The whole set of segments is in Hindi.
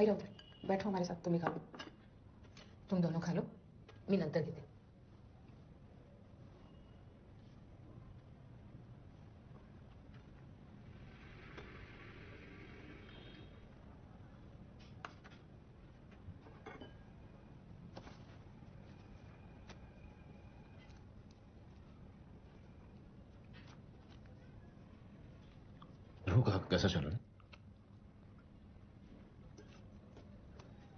आईरा उधर बैठो हमारे साथ, तुम ही खा लो, तुम दोनों खा लो, मी नंतर घेते. ध्रुव का कैसा चल रहा है?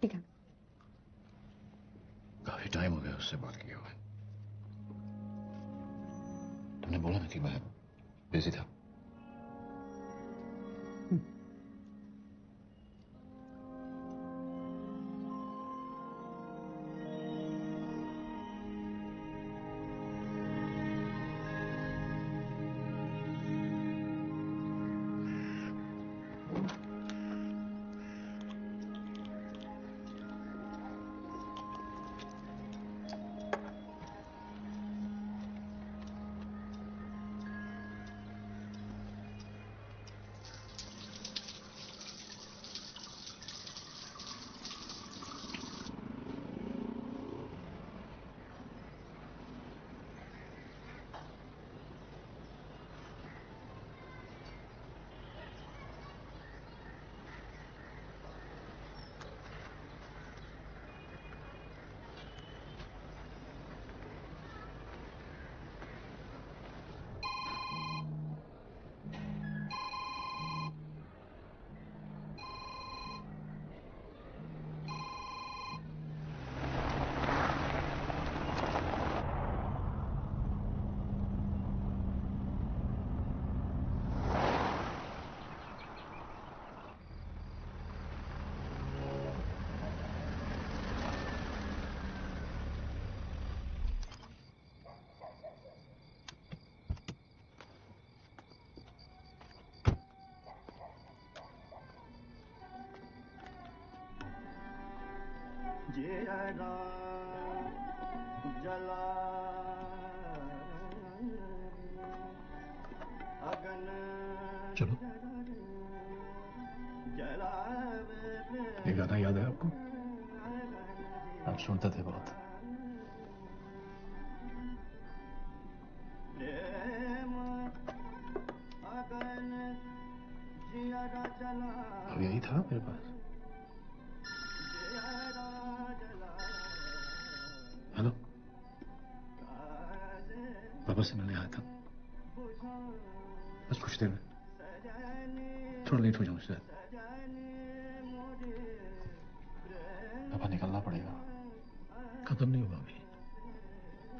ठीक है. काफी टाइम हो गया उससे बात किए हुए. तुमने बोला ना कि मैं बिजी था. चलो. ये गाना याद है आपको? आप सुनते थे बहुत. अब यही था मेरे पास. हेलो. पापा से मिलने आया था. बस कुछ देर में. थोड़ा लेट हो जाऊं शायद. पापा निकलना पड़ेगा. खत्म नहीं हुआ अभी.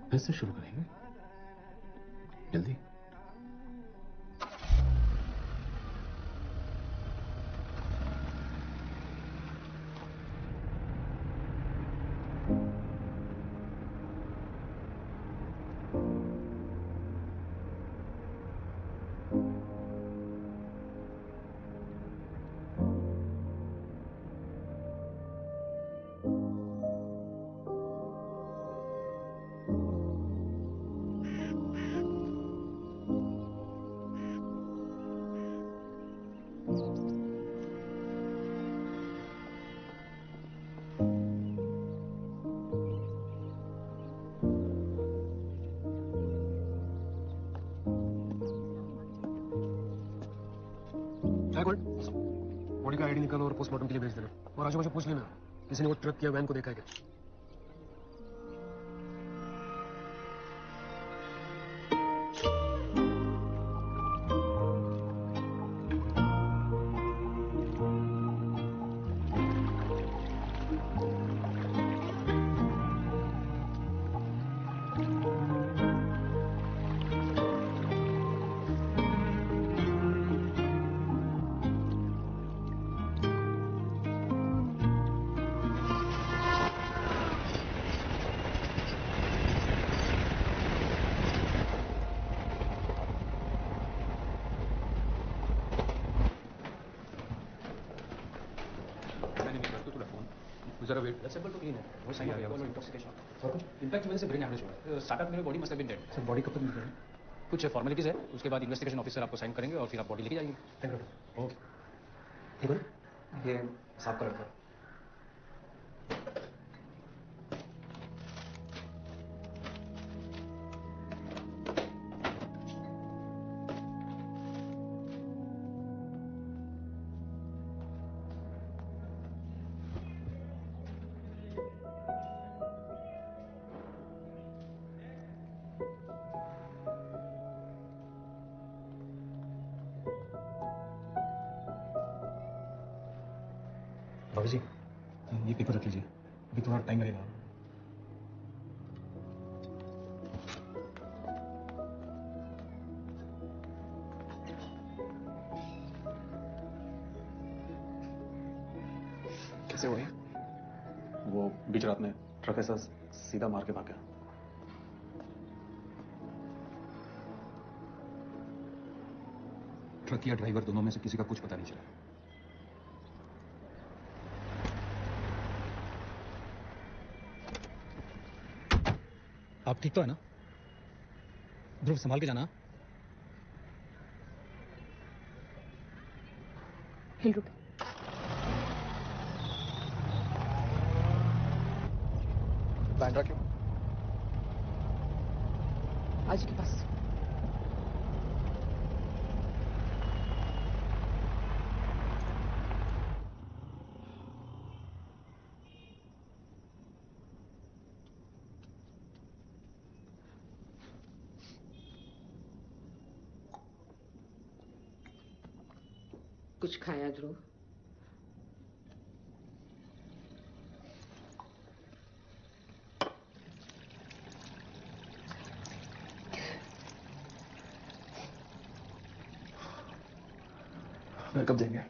फिर से शुरू करेंगे. जल्दी. बॉडी का आईडी निकालो और पोस्टमार्टम के लिए भेज देना. और आजू बाजू पूछ लेना किसी ने वो ट्रक या वैन को देखा है क्या. जरा wait. That's able to clean it. No sign of alcohol or intoxication. और कुछ? इनफैक्ट वजह से ब्रेन हैमरेज हुआ है. स्टार्टअप मेरे body must have been dead. Sir body कब तक निकलेगी? कुछ फॉर्मेलिटीज है, उसके बाद इन्वेस्टिगेशन ऑफिसर आपको साइन करेंगे और फिर आप बॉडी लेके जाएंगे. Thank you. ओके. ठीक है. ये साफ कर रखा. भाभी जी, ये पेपर रख लीजिए, अभी थोड़ा टाइम लगेगा। कैसे हुआ ये? वो बीच रात में ट्रक ऐसा सीधा मार के भाग गया। ट्रक या ड्राइवर दोनों में से किसी का कुछ पता नहीं चला। आप ठीक तो है ना? ध्रुव, संभाल के जाना। हिल रुक। बैंड्रा क्यों? आज के पास कुछ खाया ध्रुव? घर कब जाएंगे?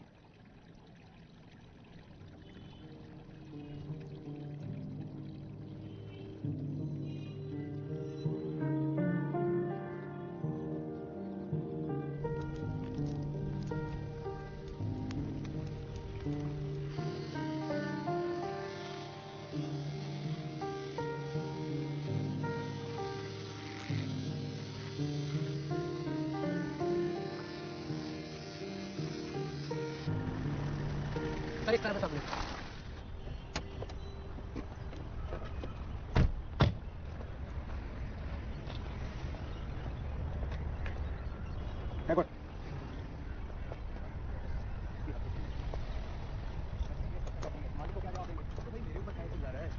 सर, एक कार बता दो।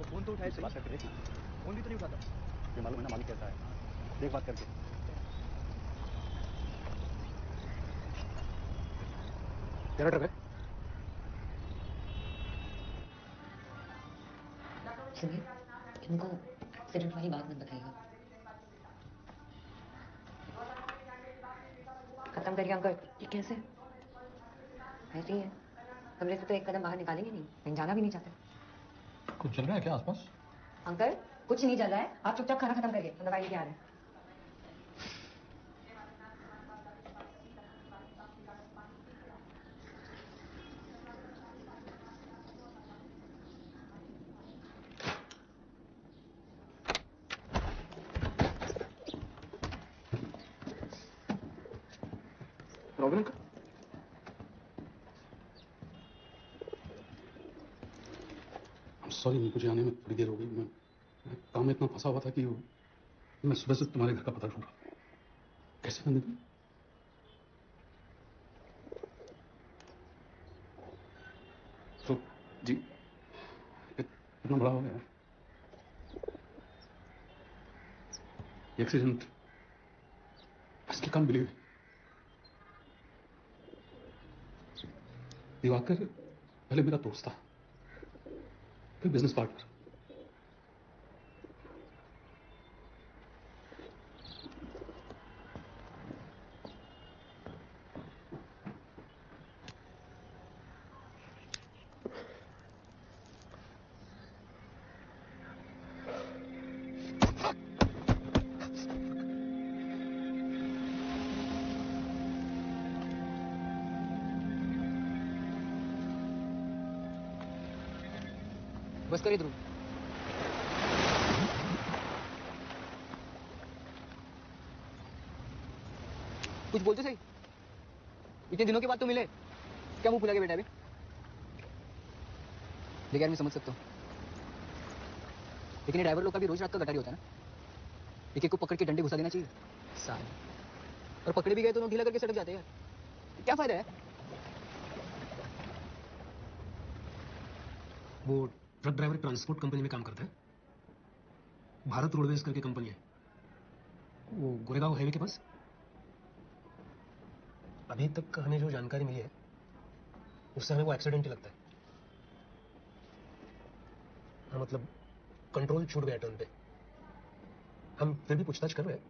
फोन तो उठाए, बात करके देख। फोन भी तो नहीं उठाता। ये मालूम है ना मालिक कैसा है, देख बात करके। तेरा ट्रक है? सुनिए, इनको एक्सीडेंट वाली बात मत बताइएगा। खत्म करिए अंकल। ये कैसे? ऐसे ही है, कमरे से तो एक कदम बाहर निकालेंगे नहीं, कहीं जाना भी नहीं चाहते। कुछ चल रहा है क्या आसपास? अंकल, कुछ नहीं चल रहा है, आप चुपचाप खाना खत्म करिए, हम दवाई लेके आ रहे हैं। प्रॉब्लम का? सॉरी, मुझे आने में थोड़ी देर हो गई। मैं काम में इतना फंसा हुआ था कि मैं सुबह से तुम्हारे घर का पता ढूंढ रहा हूँ। कैसे बंदे तुम? तो जी, इतना बड़ा हो गया accident. I still can't believe. Diwakar पहले मेरा दोस्त था, फिर बिजनेस पार्टनर। बस करिए ध्रुव। कुछ बोलते सही। इतने दिनों के बाद तो मिले, क्या मुंह फुला के बैठा अभी? देखिए यार, मैं समझ सकता हूँ लेकिन ये ड्राइवर लोग का भी रोज रात का गटारी होता है ना, एक एक को पकड़ के डंडे घुसा देना चाहिए साले। और पकड़े भी गए तो लोग ढीला करके सड़क जाते हैं यार, क्या फायदा है। वो ट्रक ड्राइवर ट्रांसपोर्ट कंपनी में काम करता है, भारत रोडवेज करके कंपनी है, वो गोरेगांव हाईवे के पास। अभी तक हमें जो जानकारी मिली है उससे हमें वो एक्सीडेंट ही लगता है। हाँ मतलब कंट्रोल छूट गया टर्न पे। हम फिर भी पूछताछ कर रहे हैं।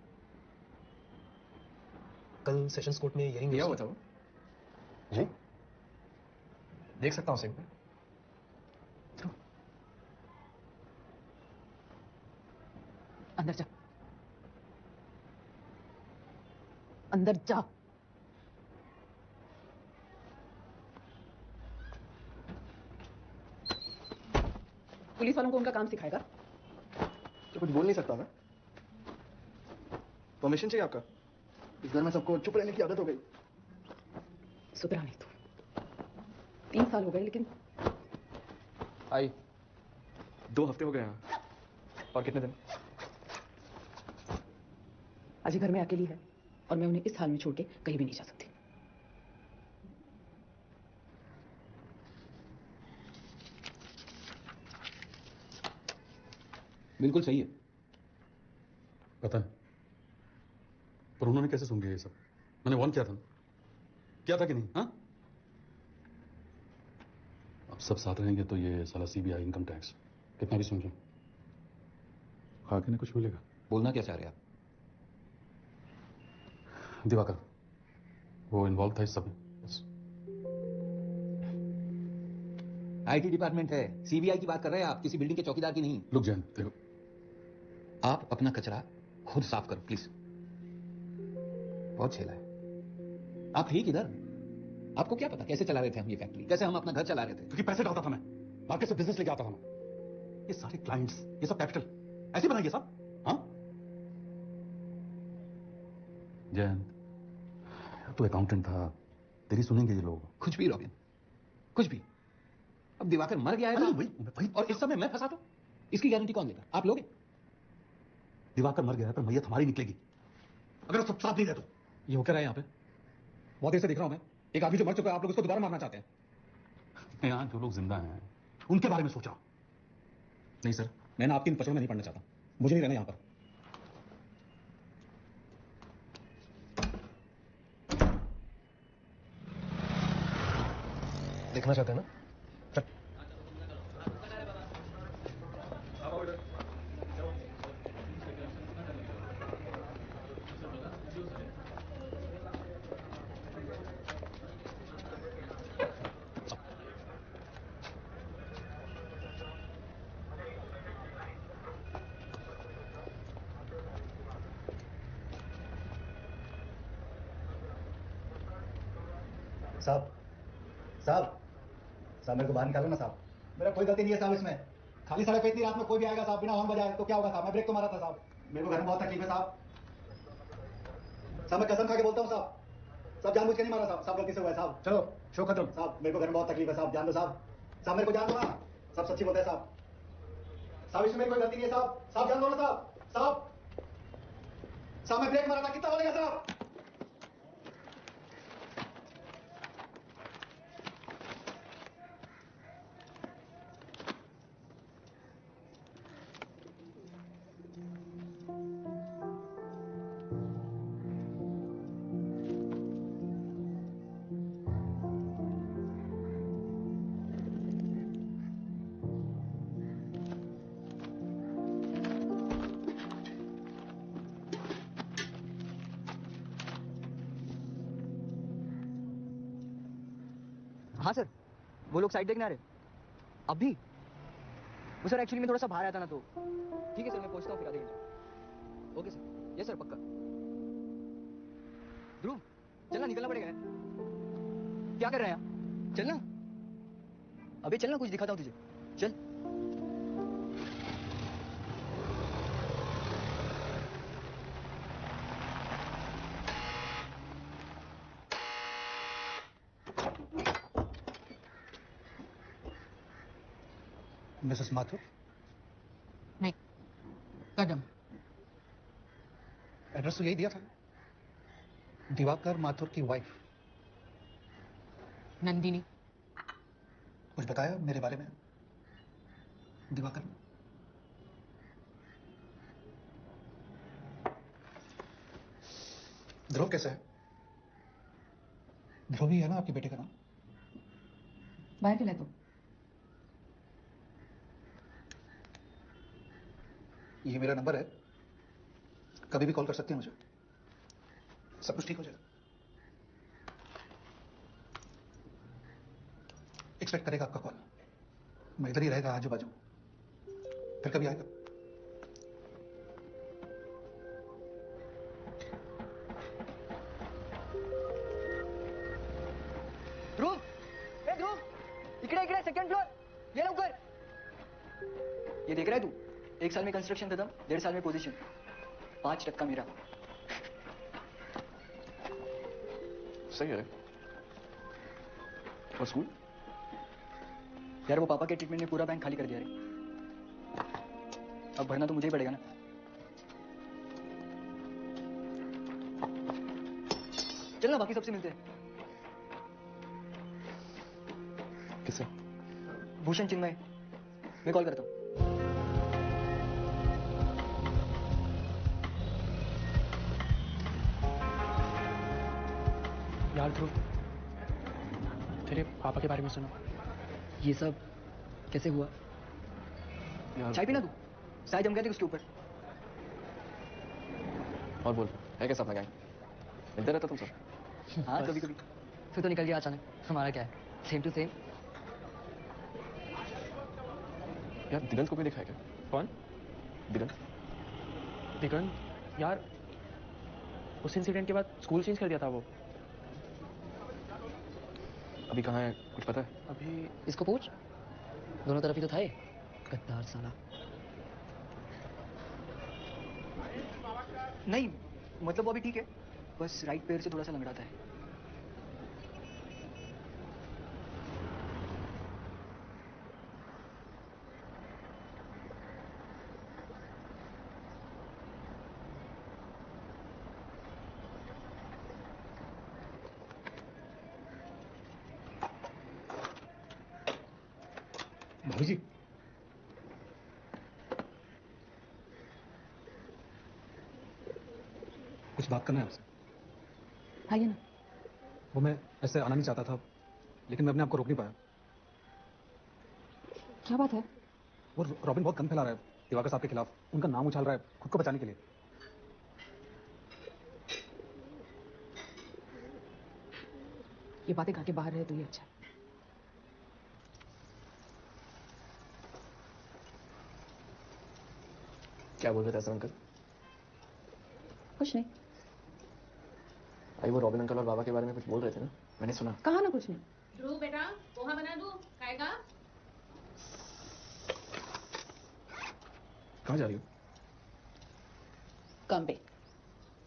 कल सेशंस कोर्ट में हियरिंग क्या हुआ था वो? जी देख सकता हूँ सिंह। अंदर जा, अंदर जा। पुलिस वालों को उनका काम सिखाएगा। तो कुछ बोल नहीं सकता मैं। परमिशन चाहिए आपका? इस घर में सबको चुप रहने की आदत हो गई। सुधरा नहीं तू। 3 साल हो गए लेकिन आई 2 हफ्ते हो गए यहाँ। और कितने दिन? आज घर में अकेली है और मैं उन्हें इस हाल में छोड़ के कहीं भी नहीं जा सकती। बिल्कुल सही है, पता है, पर उन्होंने कैसे सुन लिया ये सब? मैंने वार्न किया था कि नहीं? हाँ, अब सब साथ रहेंगे तो ये साला सीबीआई, इनकम टैक्स कितना भी समझो, खाके ने कुछ मिलेगा। बोलना क्या चाह रहे आप? दिवाकर वो इन्वॉल्व था इस सब में, बस। आईटी डिपार्टमेंट है, सीबीआई की बात कर रहे हैं आप, किसी बिल्डिंग के चौकीदार की नहीं। लुक जैन, देखो, आप अपना कचरा खुद साफ करो प्लीज। बहुत झेला है। आप ठीक इधर, आपको क्या पता कैसे चला रहे थे हम ये फैक्ट्री, कैसे हम अपना घर चला रहे थे? क्योंकि पैसे डालता था मैं, मार्केट से बिजनेस लेके आता था मैं। ये सारे क्लाइंट्स, ये सब कैपिटल ऐसे बनाइए सब। हाँ जयंत, तू अकाउंटेंट था, तेरी सुनेंगे ये लोग। कुछ भी रॉबिन, कुछ भी। अब दिवाकर मर गया है वही, और इस समय मैं फंसा तो इसकी गारंटी कौन लेगा? आप लोगे? दिवाकर मर गया है पर मैयत हमारी निकलेगी अगर सब साथ नहीं रहे तो। ये हो क्या रहा है यहाँ पे? बहुत देर से देख रहा हूँ मैं, एक आदमी जो मर चुका है आप लोग उसको दोबारा मारना चाहते हैं। यहाँ जो लोग जिंदा हैं उनके बारे में सोच रहा हूं। नहीं सर, मैं ना आपकी इन पचड़ों में नहीं पड़ना चाहता, मुझे नहीं रहना यहाँ पर। देखना चाहते हैं ना? चल। साहब साहब साहब मेरे को बाहर निकालो ना साहब। मेरा कोई गलती नहीं है साहब इसमें। खाली सड़क पे इतनी रात में कोई भी आएगा साहब, बिना हॉर्न बजाए तो क्या होगा साहब? मैं ब्रेक तो मारा था साहब। मेरे को घर में बहुत तकलीफ है साहब। साहब मैं कसम खा के बोलता हूँ साहब, साहब जानबूझ के नहीं मारा साहब, साहब गलती से हुआ है साहब। चलो शो खत्म। साहब मेरे को घर में बहुत तकलीफ है साहब, जान दो साहब। साहब मेरे को जान दो ना साहब, सच्ची बोलते हैं साहब। साहब इसमें मेरी कोई गलती नहीं है साहब, साहब जान दो ना साहब। साहब साहब मैं ब्रेक मारा था, कितना बोलेगा साहब? हाँ सर, वो लोग साइड देखने आ रहे अब भी। वो सर एक्चुअली मैं थोड़ा सा बाहर आया था ना, तो ठीक है सर, मैं पहुंचता हूँ फिर आधे घंटे। ओके सर, यस सर, पक्का। ध्रुव चलना, निकलना पड़ेगा यार। क्या कर रहे हैं आप? चलना अबे, चलना, कुछ दिखाता हूँ तुझे, चल। मिसेस माथुर? नहीं। एड्रेस तो यही दिया था, दिवाकर माथुर की वाइफ। नंदिनी। कुछ बताया मेरे बारे में दिवाकर ने? ध्रुव कैसा है? ध्रुव ही है ना आपके बेटे का नाम? बाहर के लिए तो ये मेरा नंबर है, कभी भी कॉल कर सकते हैं मुझे, सब कुछ ठीक हो जाएगा। एक्सपेक्ट करेगा आपका कॉल, मैं इधर ही रहेगा आजू बाजू, फिर कभी आएगा। ध्रुव, ए ध्रुव, इकडे इकडे सेकंड फ्लोर, ये लवकर। ये देख रहा है तू? 1 साल में कंस्ट्रक्शन खत्म, 1.5 साल में पोजीशन, 5% मेरा। सही है। और स्कूल? यार वो पापा के ट्रीटमेंट ने पूरा बैंक खाली कर दिया रे। अब भरना तो मुझे ही पड़ेगा ना। चल ना, बाकी सबसे मिलते हैं। किससे? भूषण, चिन्मय, मैं कॉल करता हूँ। यार ध्रुव, तेरे पापा के बारे में सुना? ये सब कैसे हुआ? यार चाय पीना तू? चाय जम गया थी उसके ऊपर। और बोल, है कैसा अपना गैंग? मिलते रहता तुम सब? हाँ कभी कभी। फिर तो निकल गया अचानक। हमारा क्या है, सेम टू सेम। यार दिगंत को भी देखा है क्या? कौन? दिगंत? दिगंत? यार उस इंसिडेंट के बाद स्कूल चेंज कर दिया था वो। अभी कहाँ है, कुछ पता है? अभी इसको पूछ, दोनों तरफ ही तो था ये गद्दार साला। नहीं मतलब वो अभी ठीक है, बस राइट पैर से थोड़ा सा लंगड़ाता है। भाभी जी, कुछ बात करना है आपसे। आइए ना। वो मैं ऐसे आना नहीं चाहता था, लेकिन मैं अपने आप को रोक नहीं पाया। क्या बात है? वो रॉबिन बहुत गंद फैला रहा है दिवाकर साहब के खिलाफ, उनका नाम उछाल रहा है खुद को बचाने के लिए। ये बातें घर के बाहर रहे तो ये अच्छा है। क्या बोल रहे थे ऐसा अंकल? कुछ नहीं। भाई वो रॉबिन अंकल और बाबा के बारे में कुछ बोल रहे थे ना, मैंने सुना। कहा ना कुछ नहीं। ध्रुव बेटा, पोहा बना दूं? खाएगा? कहाँ जा रही हो? काम पे।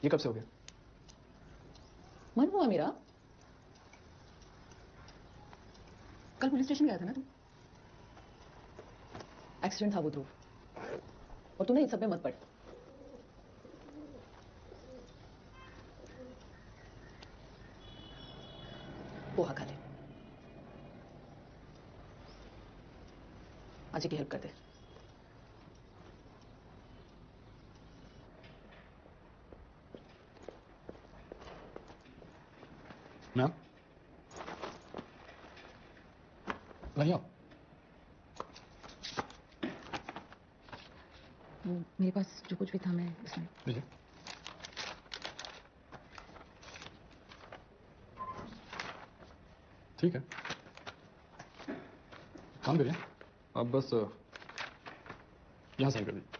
ये कब से हो गया? मन हुआ मेरा। कल पुलिस स्टेशन गया था ना तू? एक्सीडेंट था वो ध्रुव, और तूने इन सब में मत पड़। पोहा खा ले, अजय की हेल्प कर दे। मैम लाइए आप। मेरे पास जो कुछ भी था मैं इसमें। लीजिए। ठीक है, काम करिए आप, बस यहाँ साइन कर दीजिए।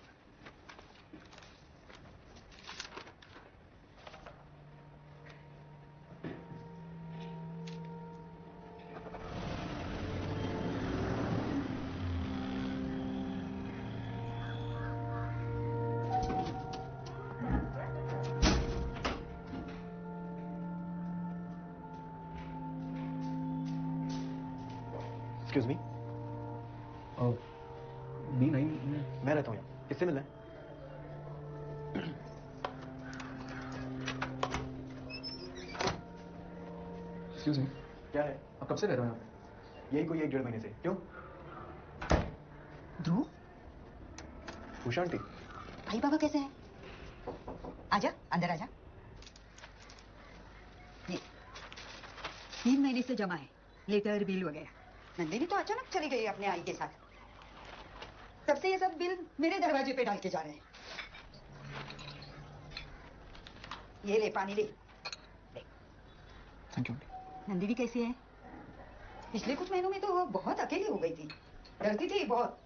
Excuse me. नहीं, मैं रहता हूँ यहाँ, किससे मिलना है? एक्सक्यूज मी, क्या है? आप कब से रह रहे हो यहाँ पे? यही कोई 1-1.5 महीने से। क्यों? ध्रुव, उषा आंटी, भाई बाबा कैसे हैं? आजा, अंदर आजा। ये 3 महीने से जमा है, लेटर बिल वगैरह। नंदिनी तो अचानक चली गई अपने आई के साथ। तब से ये सब बिल मेरे दरवाजे पे डाल के जा रहे हैं। ये ले, पानी ले। Thank you. नंदिनी कैसी है? पिछले कुछ महीनों में तो वो बहुत अकेली हो गई थी, डरती थी बहुत।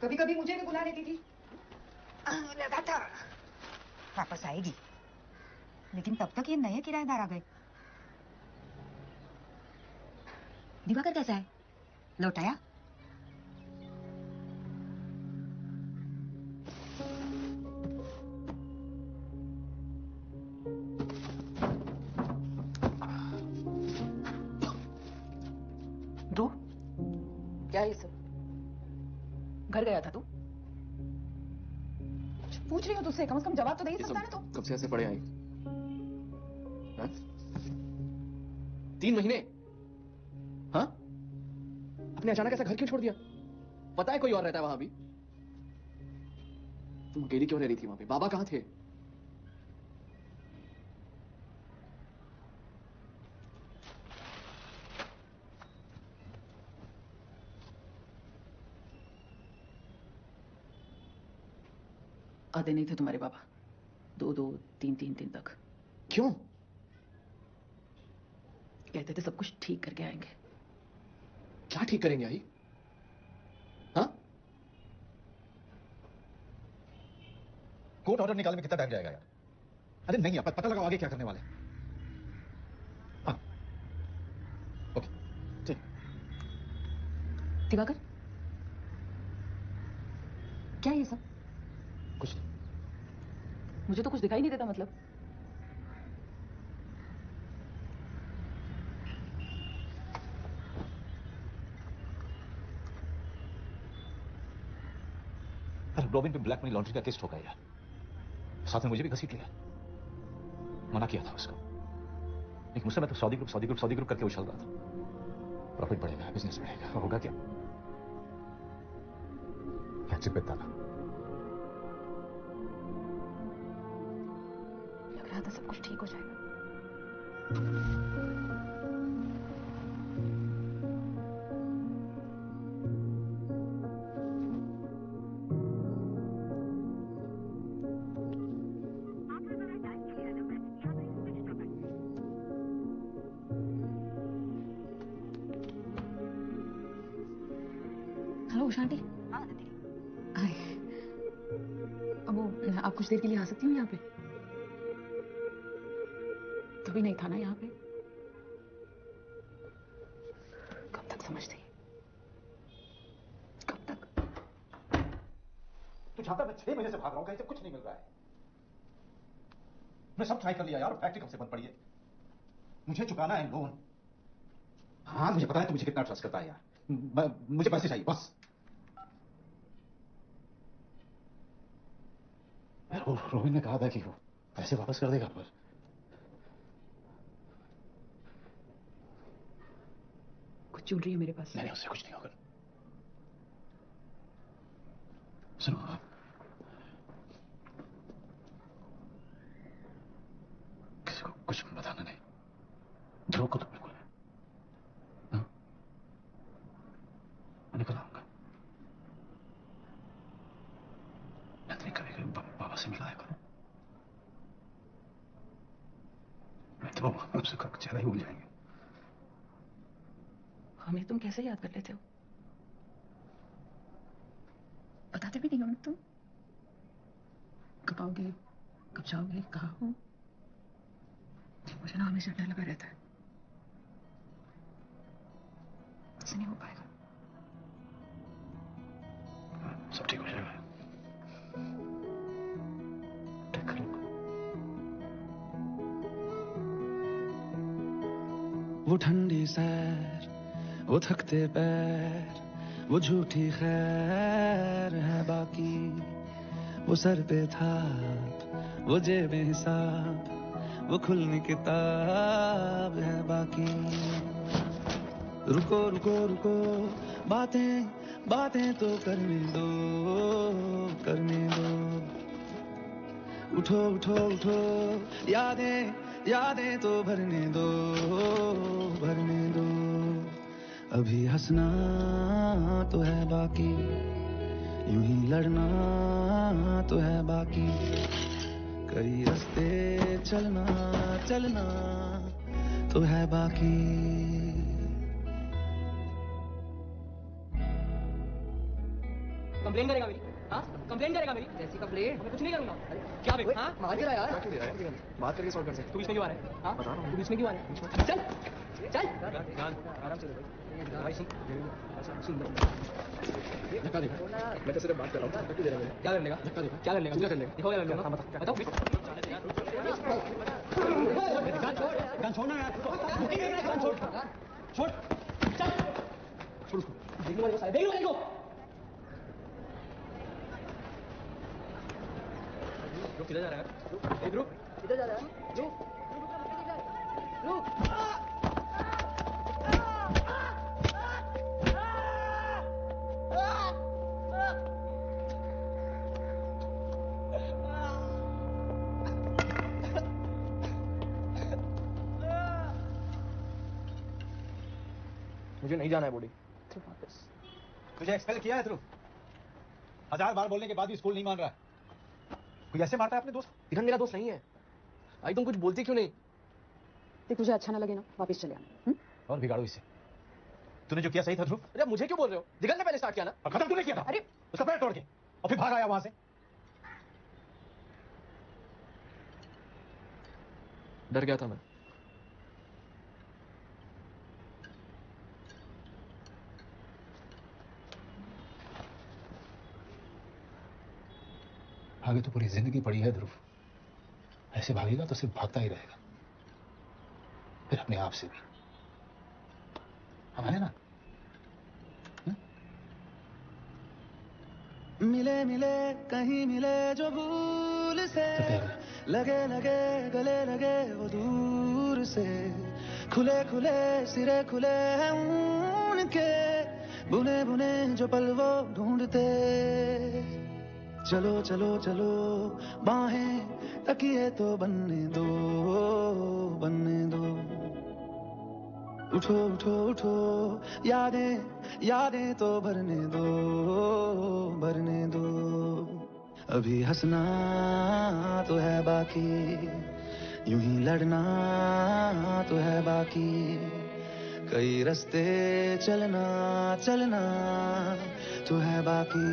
कभी कभी मुझे भी बुला लेती थी। लगा था वापस आएगी, लेकिन तब तक ये नए किराएदार आ गए। दिवाकर कैसा है? लौट आया? ध्रुव, क्या ये सब? घर गया था तू? पूछ रही हो तुझसे, कम से कम जवाब तो दे सकता है तू। कब से ऐसे पड़े आई? 3 महीने? हाँ? आपने अचानक ऐसा घर क्यों छोड़ दिया? पता है कोई और रहता है वहां भी? तुम अकेली क्यों रह रही थी वहां पे? बाबा कहाँ थे? आते नहीं थे तुम्हारे बाबा 2-2, 3-3 दिन तक। क्यों? कहते थे सब कुछ ठीक करके आएंगे। क्या ठीक करेंगे आई? हाँ? कोर्ट ऑर्डर निकालने में कितना टाइम जाएगा यार? अरे नहीं यार, पता लगाओ आगे क्या करने वाले हैं। हाँ, ओके, ठीक। दिवाकर, क्या ये सब? कुछ नहीं। मुझे तो कुछ दिखाई नहीं देता। मतलब अरे रॉबिन पे ब्लैक मनी लॉन्ड्री का केस ठोका यार, साथ में मुझे भी घसीट लिया। मना किया था उसको, लेकिन मुझसे मैं तो सऊदी ग्रुप करके उछल रहा था। प्रॉफिट बढ़ेगा, बिजनेस बढ़ेगा, होगा क्या? कैसे पे ताला? लग रहा था सब कुछ ठीक हो जाएगा। Hello Usha aunty. हाँ नंदिनी, हाय। अब वो आप कुछ देर के लिए आ सकती हूँ यहाँ पे? कभी नहीं था ना यहाँ पे। कब तक समझती? कब तक? तू जानता मैं 6 महीने से भाग रहा हूं, कहीं से कुछ नहीं मिल रहा है। मैं सब ट्राई कर लिया यार, फैक्ट्री कब से बंद पड़ी है। मुझे चुकाना है लोन। हाँ मुझे पता है तू मुझे कितना ट्रस्ट करता है यार। मुझे पैसे चाहिए बस। यार वो रोहित ने कहा था कि वो पैसे वापस कर देगा, पर कुछ चुन रही है मेरे पास। नहीं, उससे कुछ नहीं होगा। सुनो, किसी को कुछ बताना नहीं। ध्रुव को तो बिल्कुल नहीं। हाँ? मैं निकल आऊंगा। नंदिनी कभी बाबा से मिलाया करो। मैं तो आपसे चेहरा ही भूल जाएंगे। हमें तुम कैसे याद कर लेते हो? बताते भी नहीं हो तुम। कब आओगे, कब जाओगे, कहाँ हो? मुझे ना हमेशा डर लगा रहता है। ऐसे नहीं हो पाएगा। सब ठीक हो जाएगा। टेक करो। वो ठंडी सैर, वो थकते पैर, वो झूठी खैर है बाकी। वो सर पे थाप, वो जेबें हिसाब, वो खुलनी किताब है बाकी। रुको रुको रुको, बातें बातें तो करने दो, करने दो। उठो उठो उठो, यादें यादें तो भरने दो, भरने दो। अभी हंसना तो है बाकी, यूं ही लड़ना तो है बाकी। कई रास्ते चलना चलना तो है बाकी। कंप्लेन करेगा मेरी? हाँ, कंप्लेन करेगा मेरी? जैसी कंप्लेन मैं कुछ नहीं करूंगा। अरे क्या बे? हाँ, मार के रहा यार। बात करके सॉल्व कर सकते। तू इसमें क्यों आ रहा है? हाँ, बता रहा हूँ। तू इसमें क्यों आ रहा है? चल चल आराम से भाई सुन धक्का देगा। मैं तो सिर्फ बात कर रहा हूँ। धक्का दे रहा है। क्या कर लेगा? धक्का देगा। क्या कर लेगा? क्या कर लेगा? दिखाओ क्या कर लेगा? हाँ, बता। बताओ गन छोड़ना यार। छोड़ छोड़ चल छोड़ उसको। देख लो मेरे को साले, देख लो मेरे को। रुक, किधर जा रहा है? रुक। किधर जा रहा है? रुक रुक। मुझे नहीं जाना है बॉडी। तुझे एक्सपेल किया है ध्रुव। 1000 बार बोलने के बाद भी स्कूल नहीं मान रहा है। कोई ऐसे मारता है अपने दोस्त? किरण मेरा दोस्त नहीं है। आई तुम कुछ बोलती क्यों नहीं? देख तुझे अच्छा ना लगे ना, वापस चले आना। और बिगाड़ो इसे। तूने जो किया सही था ध्रुव। अरे मुझे क्यों बोल रहे हो? निकलने पहले स्टार्ट किया ना। और खत्म तूने किया था। अरे उसका पैर तोड़ के और फिर भाग आया वहां से। डर गया था मैं। आगे तो पूरी जिंदगी पड़ी है ध्रुव। ऐसे भागेगा तो सिर्फ भागता ही रहेगा, फिर अपने आप से भी। हम है ना? मिले मिले कहीं मिले जो भूल से, लगे लगे गले लगे वो दूर से। खुले खुले सिरे खुले हैं उनके, बुने बुने जो पल वो ढूंढते। चलो चलो चलो बाहें तकिए तो बनने दो, बनने दो। उठो उठो उठो, यादें यादें तो भरने दो, भरने दो। अभी हंसना तो है बाकी, यूं ही लड़ना तो है बाकी। कई रास्ते चलना चलना तो है बाकी।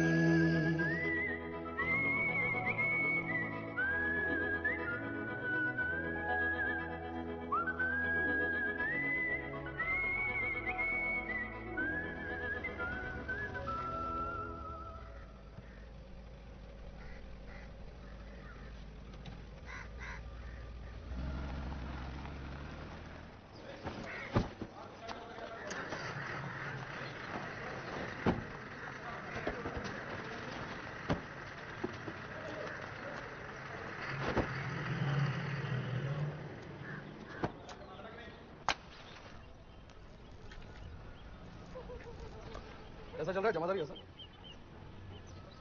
कैसा चल रहा है जमादारी? ऐसा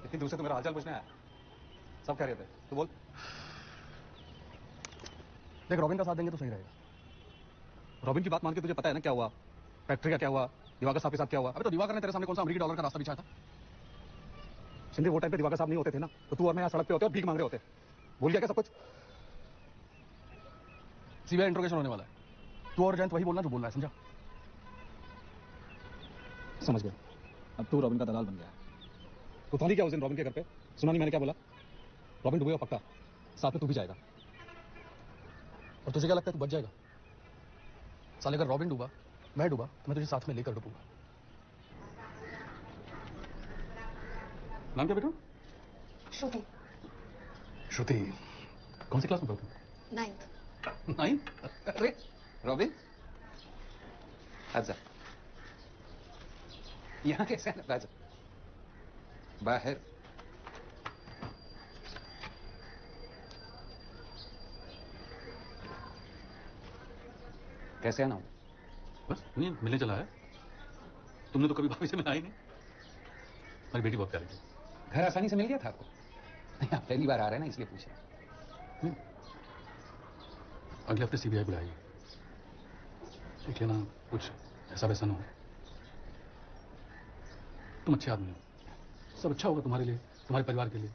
इतनी दूर से तो मेरा हालचाल पूछने आया। सब कह रहे थे, तू बोल। देख, रॉबिन का साथ देंगे तो सही रहेगा। रॉबिन की बात मान के तुझे पता है ना क्या हुआ, फैक्ट्री का क्या हुआ, दिवाकर साहब के साथ क्या हुआ। अबे तो दिवाकर ने तेरे सामने कौन सा अमेरिकी डॉलर का रास्ता बिछाया था? शिंदे वो टाइम पे दिवाकर साहब नहीं होते थे ना, तो तू और मैं यहाँ सड़क पे होते और भीख मांग रहे होते। भूल गया क्या सब कुछ? सीबीआई इंट्रोगेशन होने वाला है। तू और जयंत वही बोलना जो बोलना है, समझा? समझ गया। अब तू रॉबिन का दलाल बन गया है। तो था नहीं क्या उस दिन रॉबिन के घर पे? सुना नहीं मैंने क्या बोला? रॉबिन डूबेगा पक्का, साथ में तू भी जाएगा। और तुझे क्या लगता है तू बच जाएगा? साले अगर रॉबिन डूबा, मैं डूबा, तो मैं तुझे साथ में लेकर डूबूंगा। नाम क्या बेटा? श्रुति। श्रुति, कौन सी क्लास में पढ़ती हो? 9th। 9? अरे रॉबिन, आजा। यहाँ कैसे आना? राजा बाहर। कैसे आना हो? बस नहीं, मिलने चला है। तुमने तो कभी भाभी से मिला ही नहीं। मेरी बेटी बहुत प्यारी थी। घर आसानी से मिल गया था आपको? आप पहली बार आ रहे हैं ना, इसलिए पूछे। अगले हफ्ते सीबीआई बुलाएगी। देख लेना कुछ ऐसा वैसा ना हो। तुम अच्छे आदमी हो, सब अच्छा होगा तुम्हारे लिए, तुम्हारे परिवार के लिए।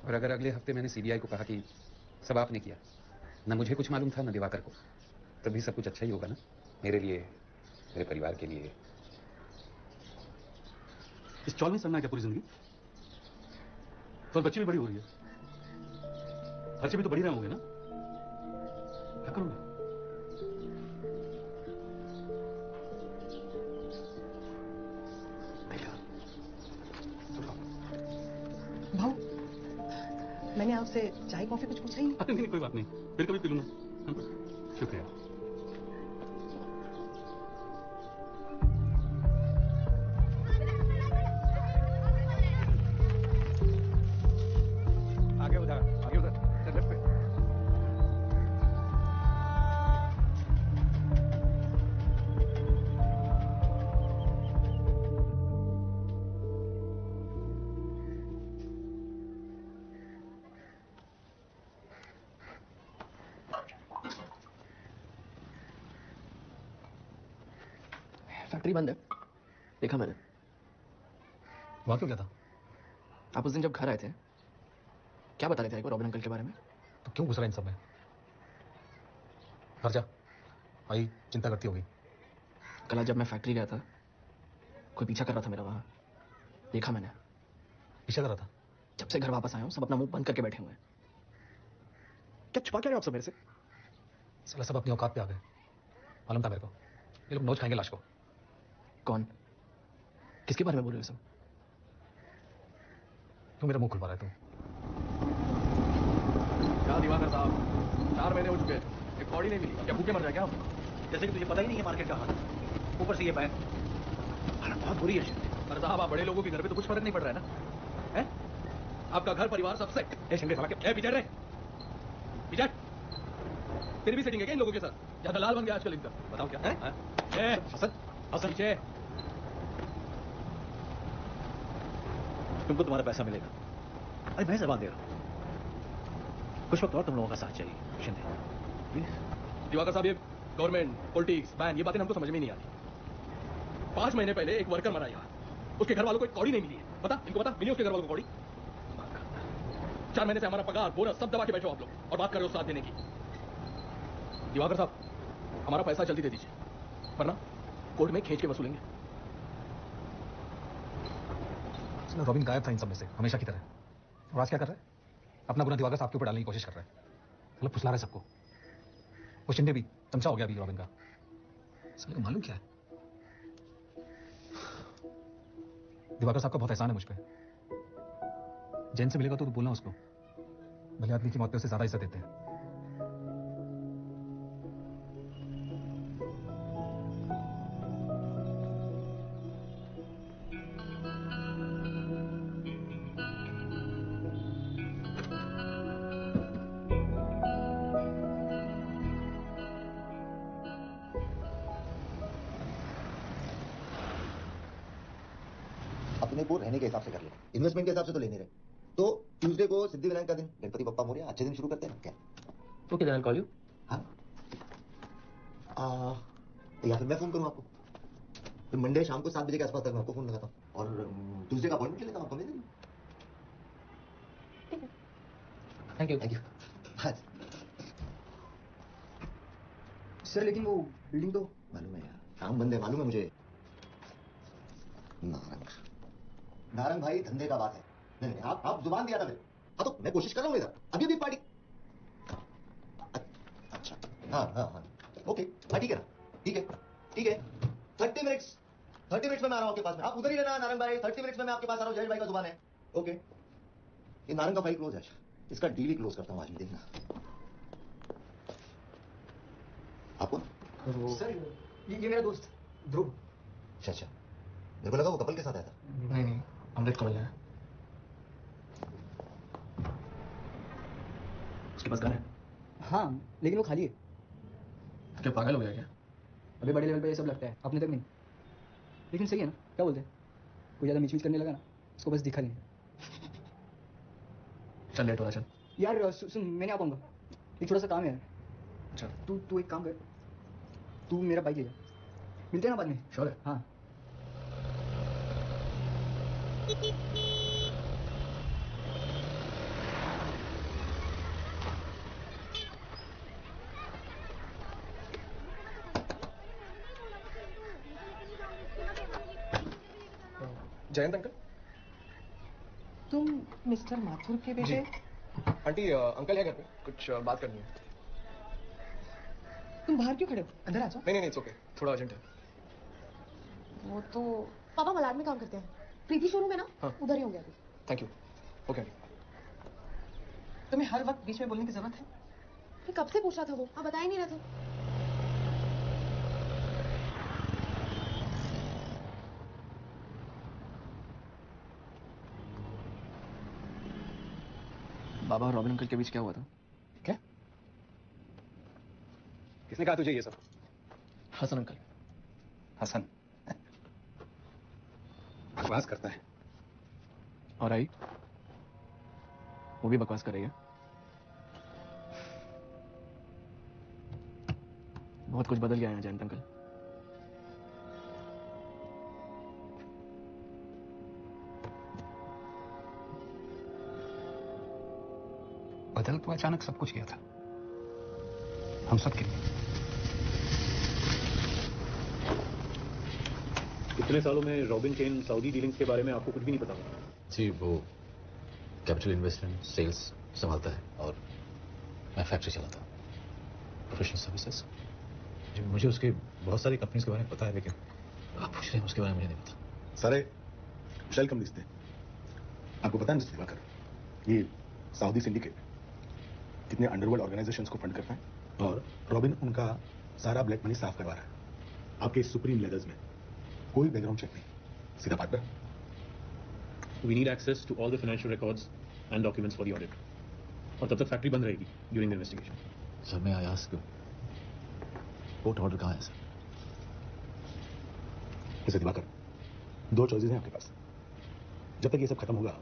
और अगर अगले हफ्ते मैंने सीबीआई को कहा कि सब आपने किया, न मुझे कुछ मालूम था न दिवाकर को, तब भी सब कुछ अच्छा ही होगा ना, मेरे लिए, मेरे परिवार के लिए। इस चौल में सड़ना है क्या पूरी जिंदगी? तो बच्ची भी बड़ी हो रही है, खर्चे भी तो बढ़ी रहे होंगे ना, क्या करूंगा? भाऊ, मैंने आपसे चाय कॉफी कुछ पूछा ही नहीं। नहीं, कोई बात नहीं, फिर कभी पी लूंगा। शुक्रिया। आगे उधर, लेफ्ट पे। फैक्ट्री बंद है, देखा मैंने। वहां क्यों गया था? आप उस दिन जब घर आए थे, क्या बता रहे थे रॉबिन अंकल के बारे में? तो क्यों घुस रहा है इन सब में? घर जा, आई चिंता करती होगी। कल जब मैं फैक्ट्री गया था, कोई पीछा कर रहा था मेरा वहां, देखा मैंने। पीछा कर रहा था? जब से घर वापस आया हूं, सब अपना मुंह बंद करके बैठे हुए हैं। क्या छुपा क्या रहे हो आप सब मेरे से? साला सब अपनी औकात पे आ गए। मालूम था मेरे को, ये लोग नोच खाएंगे लाश को। कौन? किसके बारे में बोल रहे हो सब? क्यों मेरा मुंह खुलवा रहा है तू? क्या दिवाकर साहब, 4 महीने हो चुके हैं, एक कौड़ी नहीं मिली। क्या भूखे मर जाए क्या हम? जैसे कि तुझे पता ही नहीं है मार्केट का हाल, ऊपर से ये पैर हालत बहुत बुरी है। अरे साहब, आप बड़े लोगों के घर पे तो कुछ फर्क नहीं पड़ रहा है ना, हैं? आपका घर परिवार सब सेट। विजय विजय, फिर भी सेटिंग है क्या इन लोगों के साथ? ज्यादा लाल बन गया आजकल इनका। बताओ क्या है? हसन, पीछे। तुमको तुम्हारा पैसा मिलेगा। अरे मैं जबान दे रहा हूँ, कुछ वक्त और तुम लोगों का साथ चाहिए शिंदे, प्लीज। दिवाकर साहब, ये गवर्नमेंट, पॉलिटिक्स, बैन, ये बातें हमको समझ में नहीं आती। 5 महीने पहले एक वर्कर मरा यहाँ, उसके घर वालों को एक कौड़ी नहीं मिली है। पता इनको? पता मिली उसके घर वालों को कौड़ी? 4 महीने से हमारा पगार, बोनस सब दबा के बैठे हो आप लोग, और बात कर रहे हो साथ देने की। दिवाकर साहब, हमारा पैसा जल्दी दे दीजिए, वरना कोर्ट में खींच के वसूलेंगे। रॉबिन गायब था इन सब में से, हमेशा की तरह। और आज क्या कर रहा है? अपना गुना दिवाकर साहब के ऊपर डालने की कोशिश कर रहा है। मतलब फुसला रहा है सबको। वो शिंदे भी चमचा हो गया अभी रॉबिन का। साले को मालूम क्या है? दिवाकर साहब का बहुत एहसान है मुझ पे। जैन से मिलेगा तो बोलना उसको, भले आदमी की मौत पे उसे ज्यादा इज्जत देते हैं। अपने को रहने के हिसाब से कर ले, इन्वेस्टमेंट के हिसाब से तो ले नहीं रहे। तो ट्यूसडे को सिद्धिविनायक का दिन, गणपति बप्पा मोरया, अच्छे दिन शुरू करते हैं क्या? Okay then I call you. हाँ, या फिर मैं फोन करूँ आपको? फिर मंडे शाम को 7 बजे के आसपास तक मैं आपको फोन लगाता हूँ, और ट्यूसडे का अपॉइंटमेंट ले लेता हूँ आपको। Thank you. Thank you. Sir लेकिन वो बिल्डिंग तो मालूम है यार, काम बंद है, मालूम है मुझे। नारंग भाई, धंधे का बात है। नहीं, आप जुबान दिया था फिर। हाँ तो मैं कोशिश कर रहा हूँ इधर, अभी भी पार्टी। अच्छा, हाँ, ओके, हाँ ठीक है ना, ठीक है। 30 मिनट्स में मैं आ रहा हूँ आपके पास में। आप उधर ही रहना नारंग भाई, 30 मिनट्स में मैं आपके पास आ रहा हूँ। जयेश भाई का जुबान है। ओके, ये नारंग का फाइल क्लोज है, इसका डील ही क्लोज करता हूँ आज में, देखना। आपको सर, ये मेरा दोस्त ध्रुव। अच्छा, मेरे को लगा वो कपल के साथ आया था। नहीं, अमृत को मिलना है। उसके पास घर है? हाँ, लेकिन वो खाली है। क्या पागल हो गया क्या? अभी बड़े लेवल पे ये सब लगता है, अपने तक नहीं। लेकिन सही है ना, क्या बोलते हैं? कोई ज़्यादा मिच करने लगा ना, उसको बस दिखा लेंगे। चल लेट हो रहा, चल। यार सुन, मैं नहीं आ पाऊंगा, एक छोटा सा काम है यार। अच्छा, तू एक काम कर, तू मेरा बाइक ले जा, मिलते हैं ना बाद में। श्योर है? हाँ। जयंत अंकल? तुम मिस्टर माथुर के बेटे? आंटी अंकल है घर पे, कुछ बात करनी है। तुम बाहर क्यों खड़े हो? अंदर आ जाओ। नहीं, इट्स ओके, थोड़ा अर्जेंट है। वो तो पापा मलाड में काम करते हैं, प्रीति शोरूम है ना? हाँ। उधर ही होंगे अभी। Thank you. Okay aunty. तुम्हें हर वक्त बीच में बोलने की जरूरत है? मैं कब से पूछ रहा था, वो आप बता ही नहीं रहे थे। बाबा और रॉबिन अंकल के बीच क्या हुआ था? क्या? किसने कहा तुझे ये सब? हसन अंकल। हसन बकवास करता है। और आई वो भी बकवास कर रही है। बहुत कुछ बदल गया है जयंत अंकल। बदल तो अचानक सब कुछ गया था, हम सब के लिए। इतने सालों में रॉबिन के इन सऊदी डीलिंग्स के बारे में आपको कुछ भी नहीं पता होगा? जी, वो कैपिटल इन्वेस्टमेंट सेल्स संभालता है और मैं फैक्ट्री चलाता हूँ, प्रोफेशनल सर्विसेज। जी, मुझे उसके बहुत सारी कंपनीज के बारे में पता है, लेकिन आप पूछ रहे हैं उसके बारे में मुझे नहीं पता। सारे शेल कंपनीज थे, आपको पता है मिस्टर दिवाकर, ये सऊदी सिंडिकेट कितने अंडरवर्ल्ड ऑर्गेनाइजेशंस को फंड करता है और रॉबिन उनका सारा ब्लैक मनी साफ करवा रहा है। आपके सुप्रीम लेदर्स में कोई बैकग्राउंड चेक नहीं, सीधा partner. We need access to all the financial records and documents for the audit. और तब तक फैक्ट्री बंद रहेगी during the investigation. सर, मैं आई आस्क, कोर्ट ऑर्डर कहाँ है सर? मिस्टर दिवाकर, दो चॉइसेस हैं आपके पास। जब तक ये सब खत्म होगा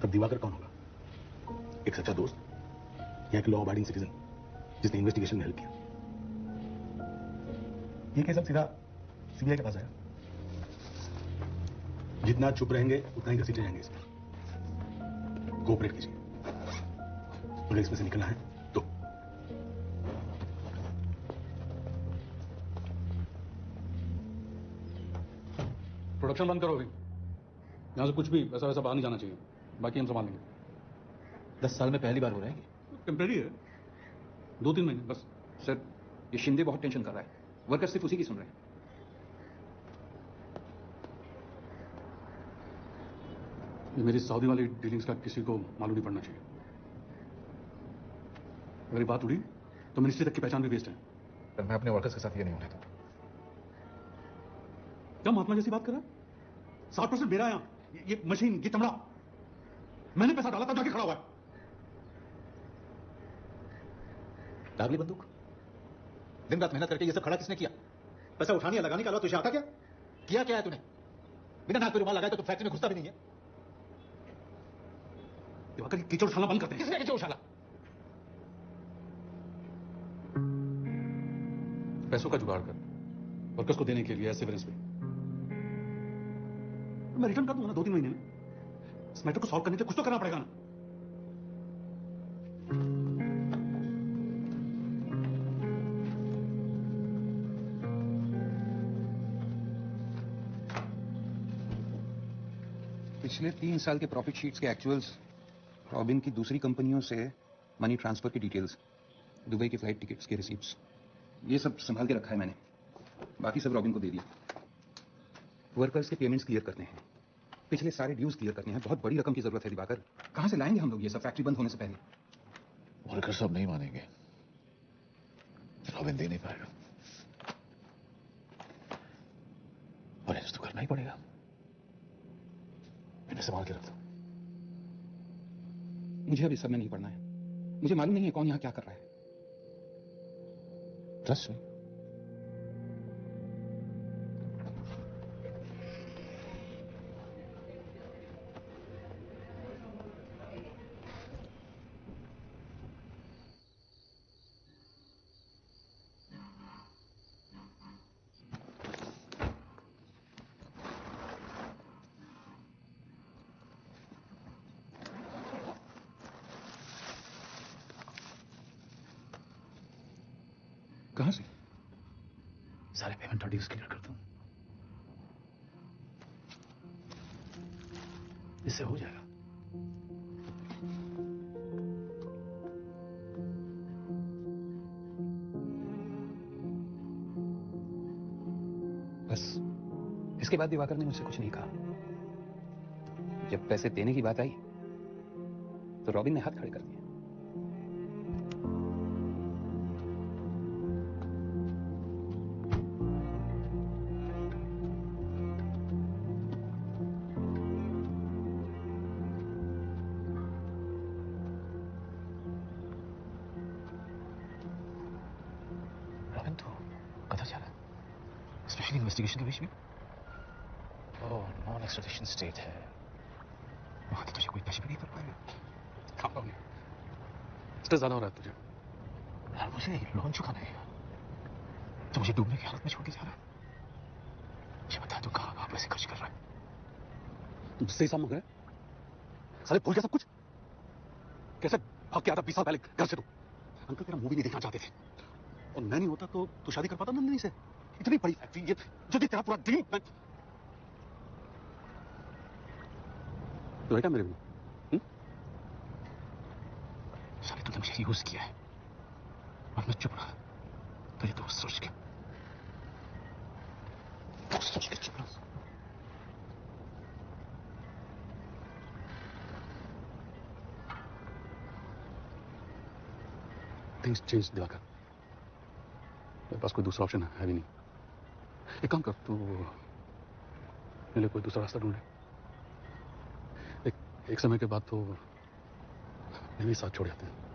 तब दिवाकर कौन होगा? एक सच्चा दोस्त या एक लॉ अबाइडिंग सिटीजन जिसने इन्वेस्टिगेशन में हेल्प किया? ये केस अब सीधा सीबीआई के पास आया। जितना चुप रहेंगे उतना ही घसीटे जाएंगे इसमें। कोऑपरेट कीजिए, मुझे इसमें से निकलना है तो। प्रोडक्शन बंद करो अभी, यहां से कुछ भी वैसा वैसा बाहर नहीं जाना चाहिए, बाकी हम संभाल लेंगे। 10 साल में पहली बार हो रहा है। टेम्परेरी है, 2-3 महीने बस। सर, ये शिंदे बहुत टेंशन कर रहा है, वर्कर सिर्फ उसी की सुन रहे हैं। ये मेरी सऊदी वाली डीलिंग्स का किसी को मालूम नहीं पड़ना चाहिए। अगर ये बात उड़ी तो मिनिस्ट्री तक की पहचान भी वेस्ट है। पर मैं अपने वर्कर्स के साथ ये नहीं होने दूंगा। क्या महात्मा जैसी बात कर रहा है? 60% मेरा यहाँ, ये मशीन, ये चमड़ा मैंने पैसा डाला, तब जाके खड़ा हुआ है। डाबली बंदूक, दिन रात मेहनत करके ये सब खड़ा किसने किया? पैसा उठाने या लगाने का अलावा तुझे आता क्या? किया क्या है तूने? बिना नाक पे रुमाल लगाए तो फैक्ट्री में घुसता भी नहीं है। दिवाकर, कीचड़ उछालना बंद करते हैं। किसने कीचड़ उछाला? पैसों का जुगाड़ कर वर्कर्स को देने के लिए सेवरेंस पे। मैं रिटर्न कर दूंगा ना 2-3 महीने में। इस मैटर को सॉल्व करने के लिए कुछ तो करना पड़ेगा ना। पिछले 3 साल के प्रॉफिट शीट्स के एक्चुअल्स, रॉबिन की दूसरी कंपनियों से मनी ट्रांसफर की डिटेल्स, दुबई की फ्लाइट टिकट्स के रिसीप्ट्स, ये सब संभाल के रखा है मैंने। बाकी सब रॉबिन को दे दिया। वर्कर्स के पेमेंट्स क्लियर करने हैं, पिछले सारे ड्यूज क्लियर करने हैं। बहुत बड़ी रकम की जरूरत है दिवाकर, कहां से लाएंगे हम लोग ये सब फैक्ट्री बंद होने से पहले? वर्कर सब नहीं मानेंगे, रॉबिन दे नहीं पाएगा, अरेंज तो करना ही पड़ेगा। इन्हें संभाल के रख दो। मुझे अब इस सब में नहीं पड़ना है, मुझे मालूम नहीं है कौन यहां क्या कर रहा है। Trust me. कहां से? सारे पेमेंट और ड्यूज क्लियर कर दूं, इससे हो जाएगा। बस इसके बाद दिवाकर ने मुझसे कुछ नहीं कहा। जब पैसे देने की बात आई तो रॉबिन ने हाथ खड़े कर दिए। रॉबिन तो कतर जा रहा है, स्पेशली इन्वेस्टिगेशन के बीच में। ओह, नॉन एक्सट्राडिशन स्टेट है, वहां तो तुझे कोई पैसे भी नहीं कर पाएगा। काम नहीं, स्ट्रेस ज्यादा हो रहा है तुझे। यार मुझे लोन चुकाना है, तो मुझे डूबने की हालत में छोड़ के जा रहा है। मुझे बता तू कहाँ कहाँ पैसे खर्च कर रहा है। तुझसे ही सामने गए साले, भूल गया सब कुछ। कैसे भाग के आता 20 साल पहले घर से। तू अंकल तेरा मूवी नहीं देखना चाहते थे, और मैं नहीं होता तो तू शादी कर पाता नंदिनी से। इतनी बड़ी फैक्ट्री, ये जो तेरा पूरा ड्रीम। मैं तो है क्या मेरे बिना? साले तूने मुझे यूज किया है और मैं चुप रहा। तो ये तो सोच के चुप रहा। थिंग्स चेंज दिवाकर, मेरे पास कोई दूसरा ऑप्शन है भी नहीं। एक काम कर, तू मेरे लिए कोई दूसरा रास्ता ढूंढे। एक समय के बाद तो मेरे भी साथ छोड़ जाते हैं।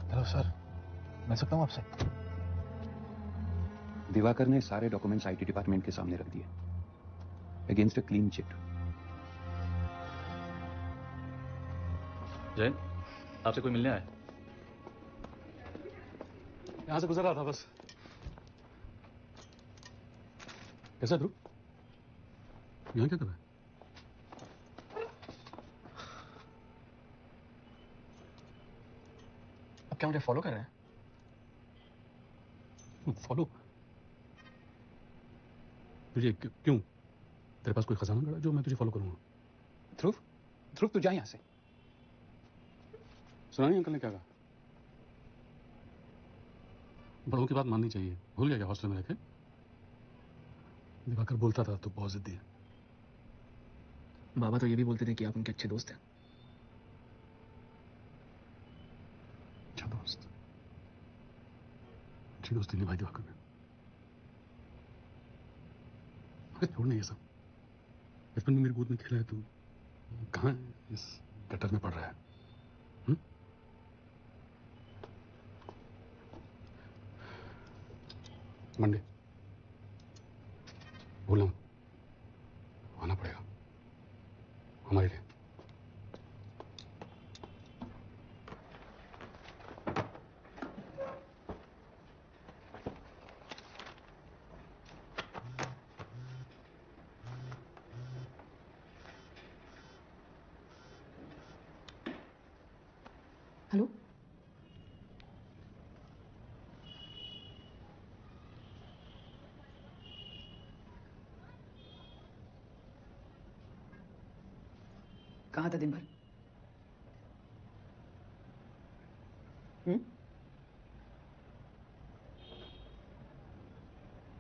हेलो सर, मिल सकता हूँ आपसे? दिवाकर ने सारे डॉक्यूमेंट्स आईटी डिपार्टमेंट के सामने रख दिए against a clean chit. Jain, आपसे कोई मिलने आया? यहां से गुजर रहा था बस। कैसा है ध्रुव? यहां क्या कर रहा है? अब क्या मुझे फॉलो कर रहे हैं? फॉलो? तुझे क्यों? तेरे पास कोई खजाना गड़ा जो मैं तुझे फॉलो करूंगा? ध्रुव, ध्रुव तू जा यहां से। सुना नहीं अंकल ने क्या कहा? बड़ों की बात माननी चाहिए। भूल गया क्या हॉस्टल में रखे? दिवाकर बोलता था तो बहुत जिद्दी है। बाबा तो ये भी बोलते थे कि आप उनके अच्छे दोस्त हैं। अच्छा दोस्त? अच्छी दोस्ती निभाई दिवाकर ने। अरे छोड़ नहीं ये सब। बचपन में मेरी गोद में खेला है तू, कहाँ है? इस गटर में पड़ रहा है। मंडे भूलना मत, आना पड़ेगा हमारे लिए। हेलो, कहाँ था दिन भर?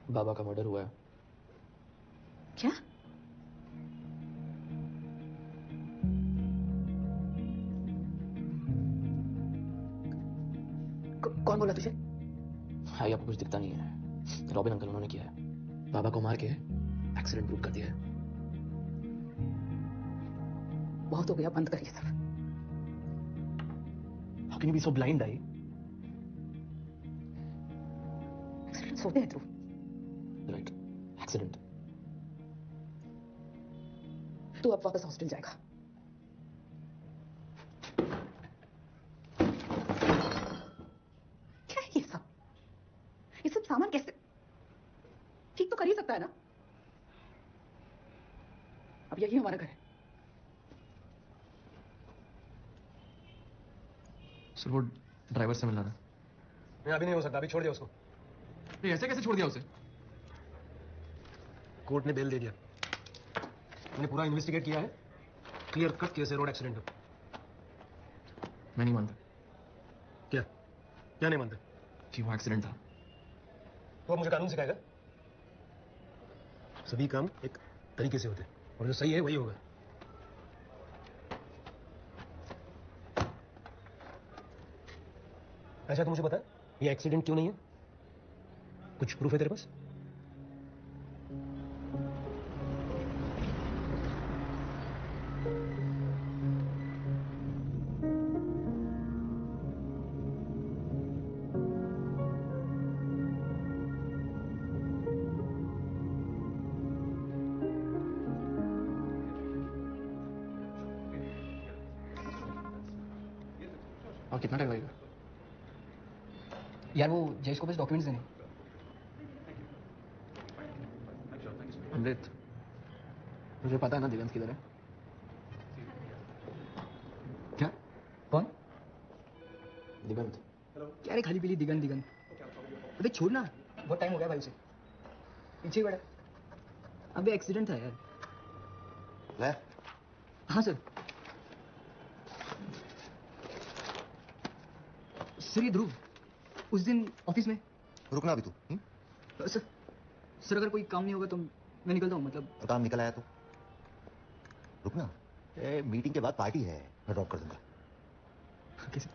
बाबा का मर्डर हुआ है। क्या? कौन बोला तुझे? भाई आपको कुछ दिखता नहीं है। रॉबिन अंकल उन्होंने किया है। बाबा को मार के एक्सीडेंट प्रूव कर दिया है। बहुत हो गया, बंद कर ये सब। How can you be so blind, Dai? Accidents होते हैं ध्रुव। Right. Accident. तू अब वापस हॉस्टल जाएगा। क्या है ये सब? ये सब सामान कैसे ठीक तो कर ही सकता है ना? अब यही हमारा घर है। सर वो ड्राइवर से मिलना था। नहीं अभी नहीं हो सकता, अभी छोड़ दिया उसको। नहीं ऐसे कैसे छोड़ दिया उसे? कोर्ट ने बेल दे दिया। मैंने पूरा इन्वेस्टिगेट किया है, क्लियर कट केस है रोड एक्सीडेंट का। मैं नहीं मानता। क्या क्या नहीं मानते? कि वो एक्सीडेंट था। तो अब मुझे कानून सिखाएगा? सभी काम एक तरीके से होते हैं और जो सही है वही होगा। अच्छा तो मुझे बता, ये एक्सीडेंट क्यों नहीं है? कुछ प्रूफ है तेरे पास? और कितना टाइम लगेगा? यार वो जयेश को बस डॉक्यूमेंट्स देने। अमृत, मुझे पता है ना दिगंत किधर है। क्या? कौन? दिगंत। क्या रे खाली पीली दिगंत दिगंत। अबे छोड़ ना, बहुत टाइम हो गया भाई उसे। पीछे बैठा। अबे एक्सीडेंट था यार। ले। हाँ सर। सर ये ध्रुव उस दिन ऑफिस में। रुकना अभी तू। सर अगर कोई काम नहीं होगा तो मैं निकलता हूँ, मतलब। और काम निकल आया तो रुकना। मीटिंग के बाद पार्टी है, मैं ड्रॉप कर दूंगा। Okay sir.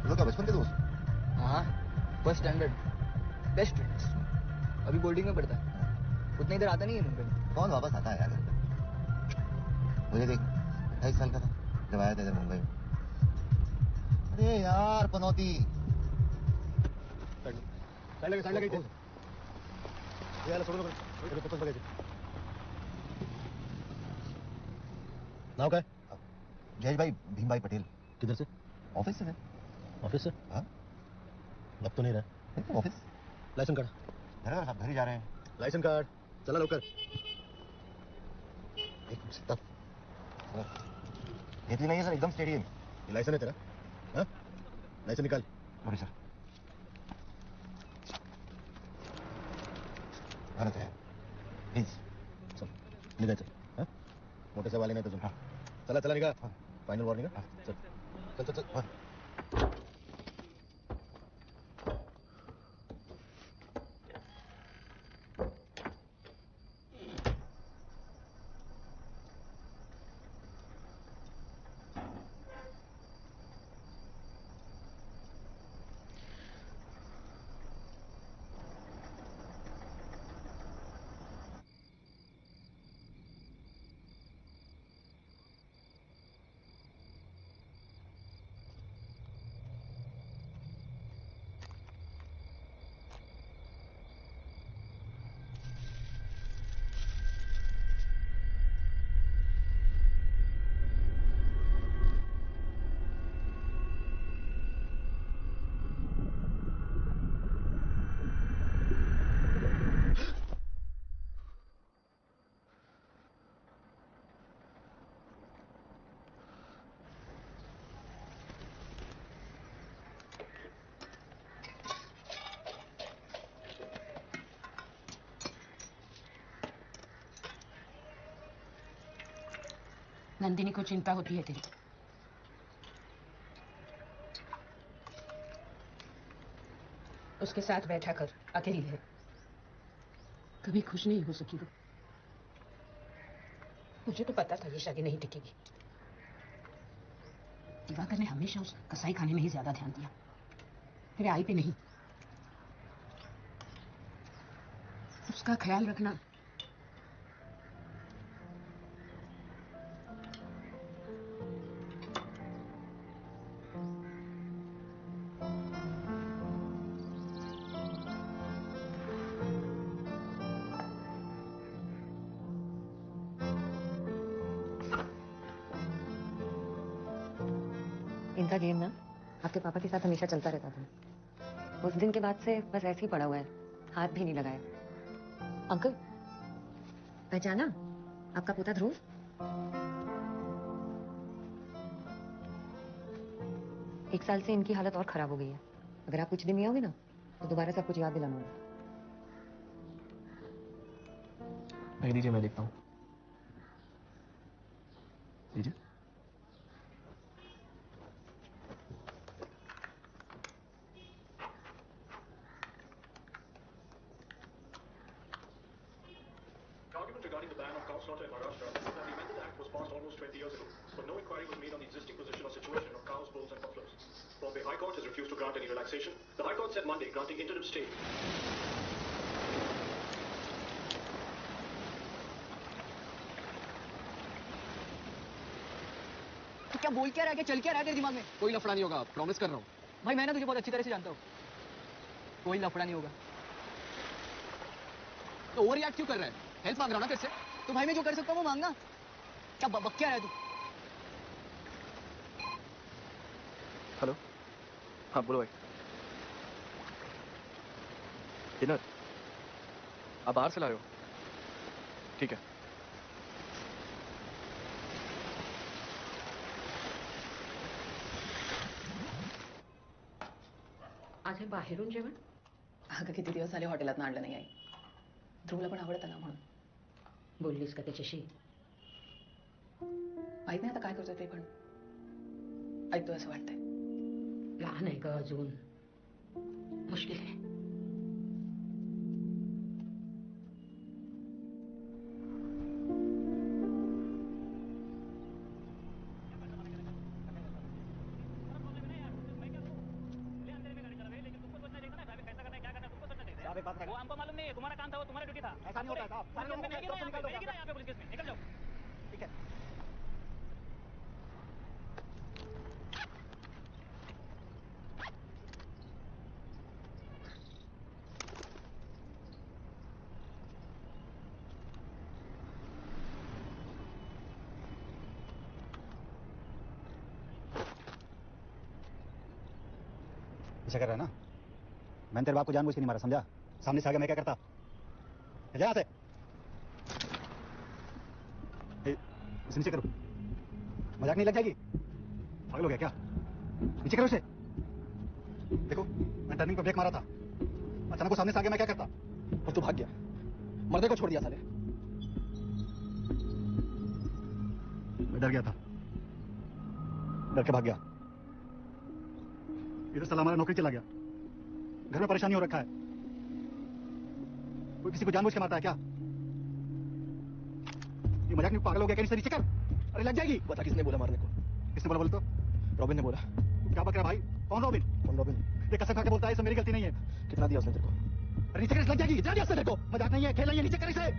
लोग बचपन के दोस्त? हाँ फर्स्ट स्टैंडर्ड, बेस्ट फ्रेंड्स। अभी बोर्डिंग में पढ़ता है, उतना इधर आता नहीं है मुंबई में। कौन वापस आता है यार घर पे? मुझे देख 28 साल का था जब आया था इधर मुंबई में। अरे यार पनौती। साइड लगे यार, छोड़ दो पपस लगे। नाम क्या है? जयेश भाई, भीम भाई पटेल। किधर से? ऑफिस से है। ऑफिस से? हाँ लग तो नहीं रहा। ऑफिस। Licence card. धन्यवाद साहब, घर ही जा रहे हैं। लाइसेंस कार्ड चला लो कर। एक मिनट तक ये तो नहीं है सर, एकदम स्टेडियम। ये लाइसेंस है तेरा? हाँ लाइसेंस निकाल। अरे सर गलत है प्लीज। चल निकाल चल। हाँ मोटे से वाले नहीं तो तुम। हाँ चला निकाल। फाइनल वार्निंग है। चल चल चल। नंदिनी को चिंता होती है तेरी। उसके साथ बैठा कर, अकेली है। कभी खुश नहीं हो सकी वो। मुझे तो पता था ये शादी नहीं टिकेगी। दिवाकर ने हमेशा उस कसाई खाने में ही ज्यादा ध्यान दिया, तेरे आई पे नहीं। उसका ख्याल रखना। इनका गेम ना आपके पापा के साथ हमेशा चलता रहता था। उस दिन के बाद से बस ऐसे ही पड़ा हुआ है, हाथ भी नहीं लगाया। अंकल पहचाना आपका पोता ध्रुव? एक साल से इनकी हालत और खराब हो गई है। अगर आप कुछ दिन नहीं आओगे ना तो दोबारा सब कुछ याद दिलाना होगा। भेज दीजिए, मैं देखता हूँ। दीजिए। Regarding the ban of cow slaughter in Maharashtra, the amended act was passed almost 20 years ago, but no inquiry was made on the existing position or situation of cows, bulls and buffaloes. Bombay High Court has refused to grant any relaxation. The High Court said Monday, granting interim stay. क्या बोल क्या रहा है, क्या चल क्या रहा है तेरे दिमाग में? कोई लफड़ा नहीं होगा, प्रॉमिस कर रहा हूँ। भाई मैं ना तुझे बहुत अच्छी तरह से जानता हूँ, कोई लफड़ा नहीं होगा। तो ओवर रिएक्ट क्यों कर रहा है? हेल्प मांग रहा हूँ ना तेरे से। तो भाई मैं जो कर सकता हूँ वो मांगना। क्या बक क्या रहा है तू? हेलो, हाँ बोलो भाई। डिनर आप बाहर से ला रहे हो? ठीक है। आज हे बाहेरून जेवण? अगं किती दिवस झाले हॉटेलात आणलं नाही आई. ध्रुवला पण आवडतं ना म्हणून. बोललीस का त्याच्याशी? माहित नाही आता काय करतोय ते पण. ऐकतोय असं वाटतंय. लहान आहे ग अजून, मुश्किल आहे. वो हमको मालूम नहीं है, तुम्हारा काम था, वो तुम्हारा ड्यूटी था। ऐसा नहीं होता है साहब, सारे लोगों को निकल जाओ यहाँ पे पुलिस केस में, निकल जाओ। ठीक है। ऐसा कर रहा है ना? मैंने तेरे बाप को जानबूझ के नहीं मारा, समझा? सामने से आ गया मैं क्या करता? जा यहाँ से। इसे नीचे करो, मजाक नहीं लग जाएगी? पागल हो गया क्या? नीचे करो इसे। देखो मैं टर्निंग पे ब्रेक मारा था, अचानक वो सामने से आ गया, मैं क्या करता? और तू भाग गया, मर्दे को छोड़ दिया साले। मैं डर गया था, डर के भाग गया। इधर साला हमारा नौकरी चला गया, घर में परेशानी हो रखा है। कोई किसी को जानबूझ के मारता है क्या? ये मजाक नहीं, पागल हो गया क्या? नीचे कर, अरे लग जाएगी। बता किसने बोला मारने को? किसने बोला? बोल तो। रॉबिन ने बोला। क्या बक रहा भाई? कौन रॉबिन? कौन रॉबिन? ये कसम खा के बोलता है, इसमें मेरी गलती नहीं है। कितना दिया उसने तेरे को? अरे नीचे कर, लग जाएगी। जा दिया उसने तेरे को, मजाक नहीं है, खेल नहीं है, नीचे कर इसे।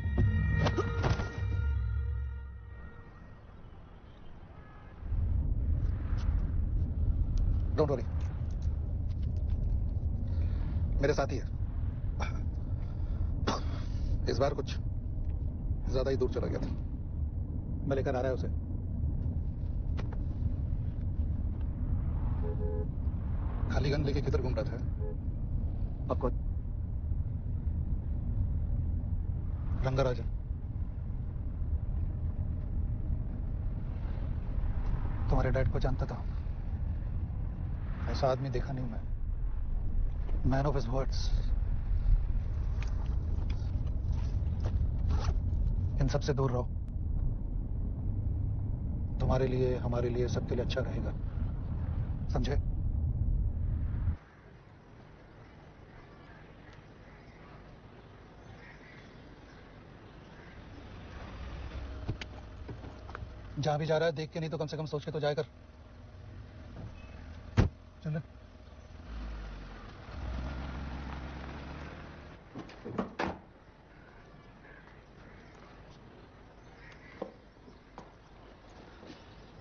डोंट वरी, मेरे साथ ही है। इस बार कुछ ज्यादा ही दूर चला गया था, मैं लेकर आ रहा है उसे। खाली गन लेके किधर घूम रहा था? आपको रंगाराजन। तुम्हारे डैड को जानता था, ऐसा आदमी देखा नहीं मैं। Man of his words. इन सबसे दूर रहो। तुम्हारे लिए, हमारे लिए, सबके लिए अच्छा रहेगा। समझे? जहां भी जा रहा है देख के नहीं तो कम से कम सोच के तो जाया कर। चल।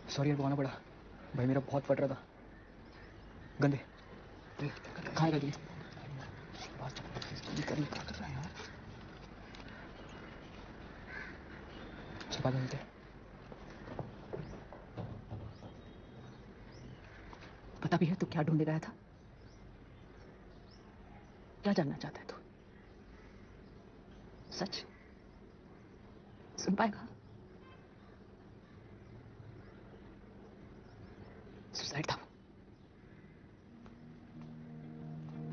सॉरी यार, आना पड़ा। भाई मेरा बहुत फट रहा था। गंदे खाएगा जी। क्या कर रहा है यार? छपा मिलते। पता भी है तू क्या ढूंढने गया था? क्या जानना चाहता है तू? सच सुन पाएगा? सुसाइड था वो।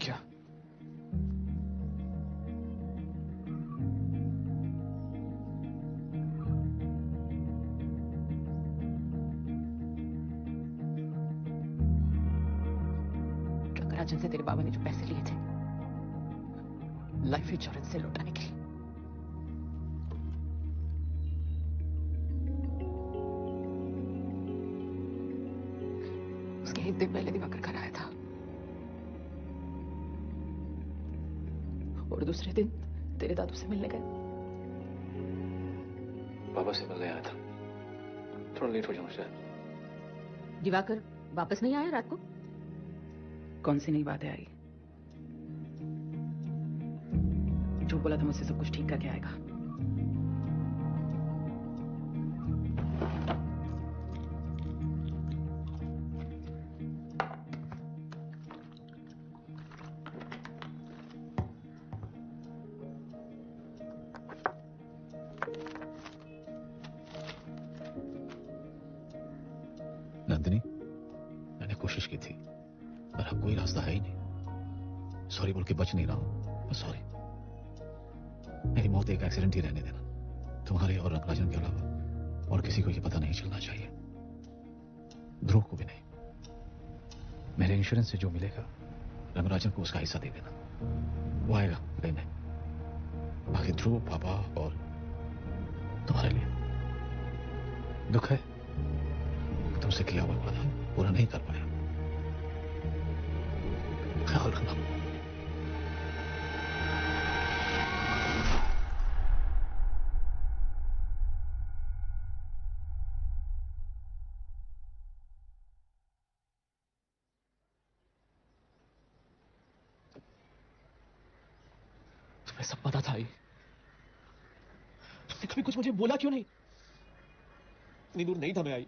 क्या? रंगराजन से तेरे बाबा ने जो पैसे लिए थे लाइफ इंश्योरेंस से लौटाने के लिए, उसके एक दिन पहले दिवाकर घर आया था और दूसरे दिन तेरे दादू से मिलने गए। बाबा से मिलने आया था, थोड़ा लेट हो जाऊं शायद। दिवाकर वापस नहीं आया रात को? कौन सी नई बातें आई? झूठ बोला था मुझसे सब कुछ ठीक करके आएगा। नंदिनी, मैंने कोशिश की थी पर अब कोई रास्ता है ही नहीं। सॉरी बोल के बच नहीं रहा हूं, बस सॉरी। मेरी मौत एक एक्सीडेंट ही रहने देना। तुम्हारे और रंगराजन के अलावा और किसी को ये पता नहीं चलना चाहिए, ध्रुव को भी नहीं। मेरे इंश्योरेंस से जो मिलेगा रंगराजन को उसका हिस्सा दे देना, वो आएगा लेने। बाकी ध्रुव, पापा और तुम्हारे लिए दुख है, तुमसे किया हुआ वादा पूरा नहीं कर पाया। ख्याल रखना। तुम्हें सब पता था ही। तुमने कभी कुछ मुझे बोला क्यों नहीं? इतनी दूर नहीं था मैं आई।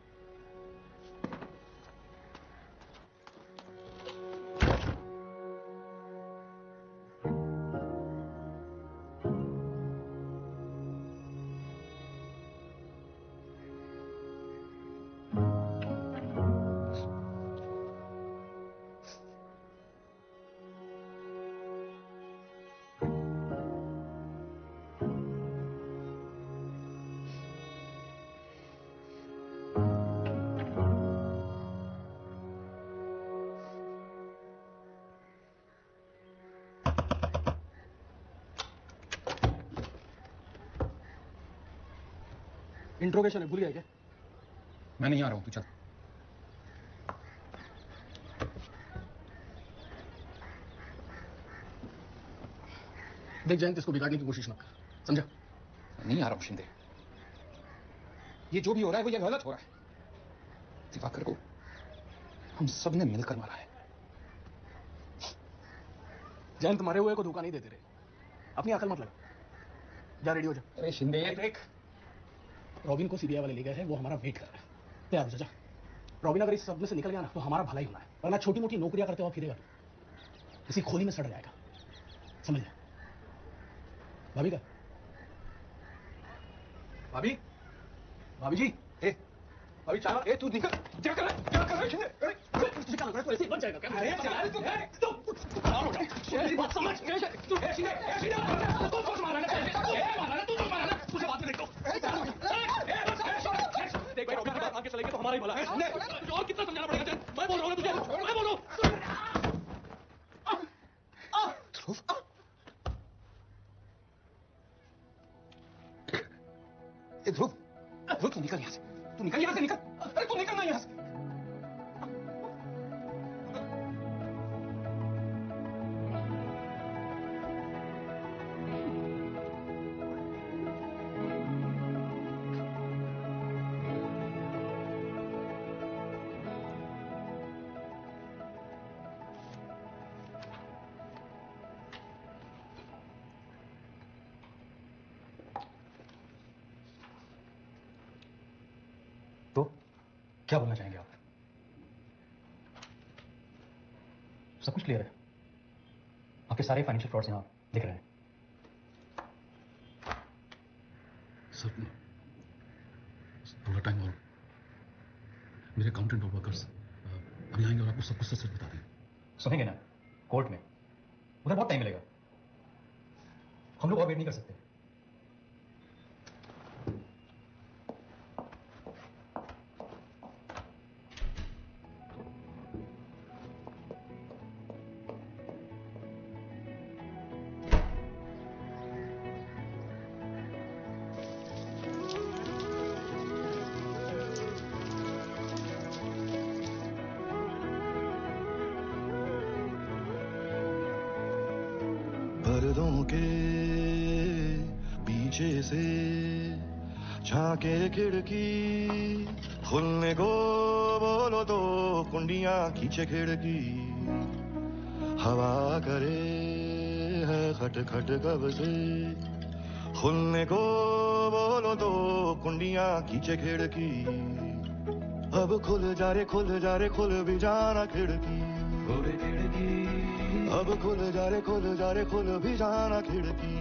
इंट्रोगेशन है, भूल गया क्या? मैं नहीं आ रहा हूं, तू चल। देख जयंत, इसको बिगाड़ने की कोशिश मत कर, समझा? नहीं आ रहा हूं शिंदे। ये जो भी हो रहा है वो ये गलत हो रहा है। दिवाकर को हम सब ने मिलकर मारा है। जयंत, मरे हुए को धोखा नहीं देते रहे, अपनी अकल मत लगा। जा रेडी हो जा। अरे शिंदे, देख, रॉबिन को सीबीआई वाले ले गए हैं, वो हमारा वेट कर रहा है। तैयार हो जा। रॉबिन अगर इस सब में से निकल गया ना तो हमारा भला ही होना है, वरना छोटी मोटी नौकरियां करते हुए फिरेगा तो इसी खोली में सड़ जाएगा, समझ ले। भाभी का भाभी, भाभी जी, भाभी चाला, तू निकल। क्या कर रहा है शिंदे? तुझे क्या लग रहा है तू ऐसे ही बच जाएगा क्या? अरे यार तू खराब हो जा। मेरी बात समझ। तू शिंदे तू मारा ना, तुझे बात में देखो। देख भाई, रॉबिन की बात मान के चलेंगे तो हमारा ही भला है तुझे और कितना समझाना पड़ेगा चल मैं बोल रहा हूँ तुझे मैं बोल रहा हूँ ध्रुव ध्रुव तू निकल यहाँ से तू निकल यहाँ से निकल अरे तू निकलना यहाँ से तो क्या बोलना चाहेंगे आप? सब कुछ क्लियर है। आपके सारे फाइनेंशियल फ्रॉड्स यहां दिख रहे हैं। सर थोड़ा टाइम और मेरे अकाउंटेंट और वर्कर्स अभी आएंगे और आपको सब कुछ सच बता देंगे। सुनेंगे ना कोर्ट में, उधर बहुत टाइम मिलेगा। हम लोग और वेट नहीं कर सकते। पर्दों के पीछे से झांके खिड़की खुलने को बोलो तो कुंडियां खींचे खिड़की हवा करे है खट खट कब से खुलने को बोलो तो कुंडियां खींचे खिड़की अब खुल जा रे खुल भी जाना खिड़की अब खुल जा रे खुल भी जाना खिड़की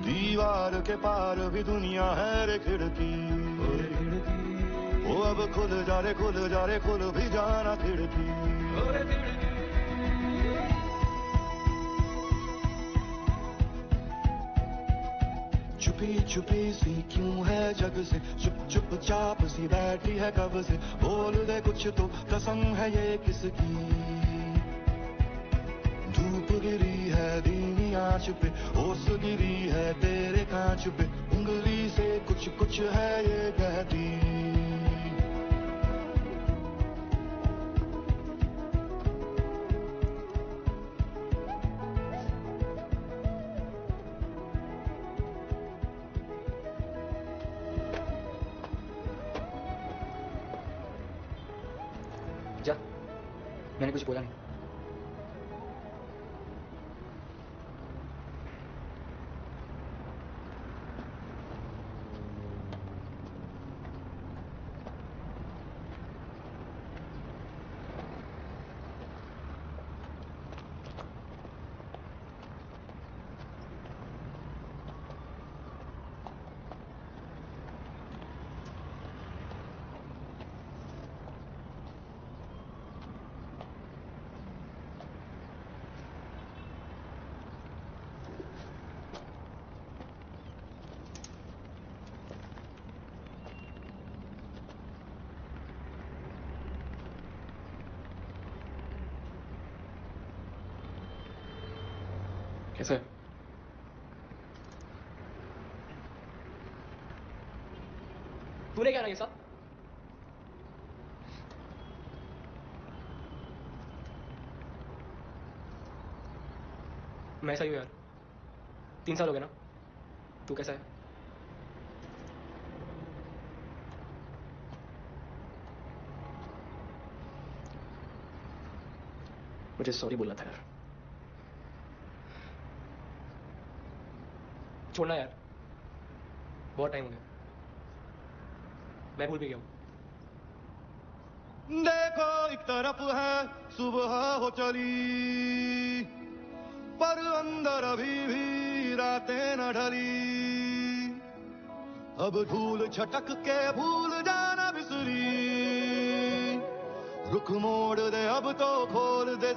दीवार के पार भी दुनिया है रे खिड़की ओ अब खुल जा रे खुल भी जाना खिड़की छुपी छुपी सी क्यों है जग से चुप चाप सी बैठी है कब से बोल दे कुछ तो कसम है ये किसकी धूप गिरी है दीनी आंच पे ओस गिरी है तेरे कांच पे उंगली से कुछ है ये कहती जा मैंने कुछ बोला नहीं कैसा है? तूने क्या ना ये सब मैं ऐसा ही हूं यार 3 साल हो गए ना तू कैसा है मुझे सॉरी बोलना था यार छोड़ना यार बहुत टाइम हो गया मैं भूल भी गया हूं देखो एक तरफ है सुबह हो चली पर अंदर अभी भी रातें न ढली अब धूल छटक के भूल जाना बिसरी रुख मोड़ दे अब तो खोल दे